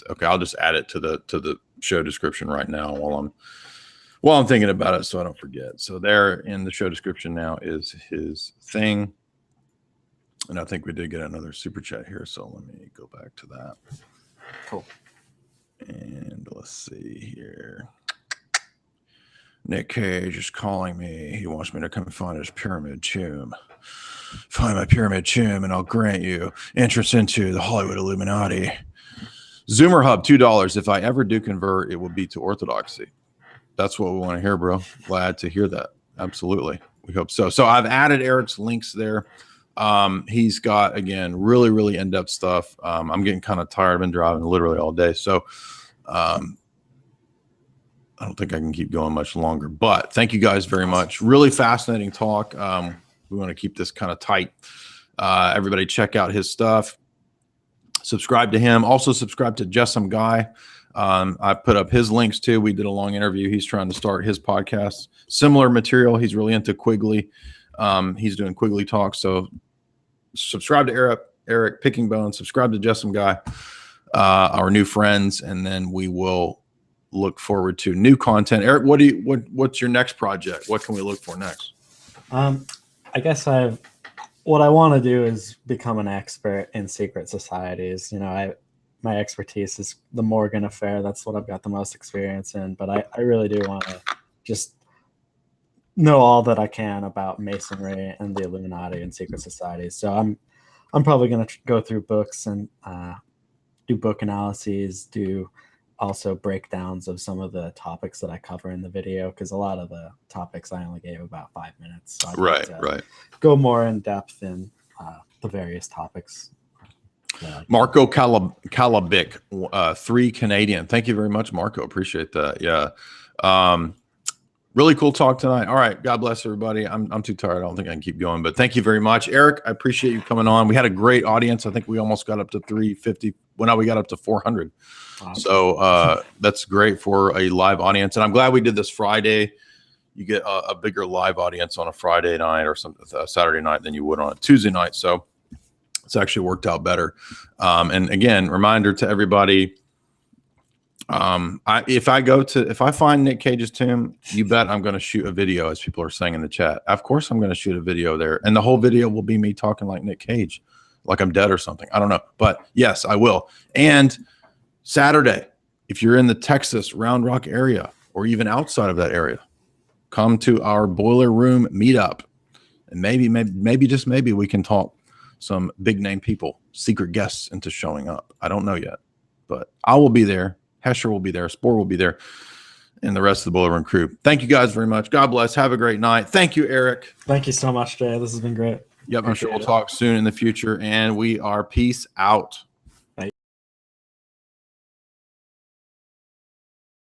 okay, I'll just add it to the show description right now while I'm thinking about it, so I don't forget. So there in the show description now is his thing. And I think we did get another super chat here, so let me go back to that. Cool. And let's see here. Nick Cage is calling me. He wants me to come find his pyramid tomb. Find my pyramid tomb, and I'll grant you entrance into the Hollywood Illuminati. Zoomer Hub, $2. If I ever do convert, it will be to Orthodoxy. That's what we want to hear, bro. Glad to hear that. Absolutely. We hope so. So I've added Eric's links there. He's got, again, really, really in-depth stuff. I'm getting kind of tired. I've been driving literally all day. So, I don't think I can keep going much longer, but thank you guys very much. Really fascinating talk. We want to keep this kind of tight. Everybody check out his stuff. Subscribe to him. Also subscribe to Just Some Guy. I put up his links too. We did a long interview. He's trying to start his podcast. Similar material. He's really into Quigley. He's doing Quigley Talk. So subscribe to Eric Picking Bones. Subscribe to Just Some Guy, our new friends, and then we will look forward to new content. Eric, what's your next project? What can we look for next? I guess what I want to do is become an expert in secret societies. My expertise is the Morgan affair. That's what I've got the most experience in, but I really do want to just know all that I can about Masonry and the Illuminati and secret societies. So I'm probably going to go through books and do book analyses, do also breakdowns of some of the topics that I cover in the video, because a lot of the topics I only gave about 5 minutes. So I'd like to go more in depth in the various topics. Marco Calabic, 3 Canadian. Thank you very much, Marco. Appreciate that. Yeah. Really cool talk tonight. All right. God bless everybody. I'm too tired. I don't think I can keep going, but thank you very much. Eric, I appreciate you coming on. We had a great audience. I think we almost got up to 350. Well, now we got up to 400. Awesome. So that's great for a live audience. And I'm glad we did this Friday. You get a bigger live audience on a Friday night or some Saturday night than you would on a Tuesday night. So it's actually worked out better. And again, reminder to everybody, if I find Nick Cage's tomb, you bet I'm going to shoot a video, as people are saying in the chat. Of course, I'm going to shoot a video there, and the whole video will be me talking like Nick Cage, like I'm dead or something. I don't know, but yes, I will. And Saturday, if you're in the Texas Round Rock area or even outside of that area, come to our Boiler Room meetup, and maybe just maybe we can talk some big name people, secret guests into showing up. I don't know yet, but I will be there. Hesher will be there. Spore will be there. And the rest of the Boiler Room crew. Thank you guys very much. God bless. Have a great night. Thank you, Eric. Thank you so much, Jay. This has been great. Yep. I'm sure we'll talk soon in the future. And we are peace out.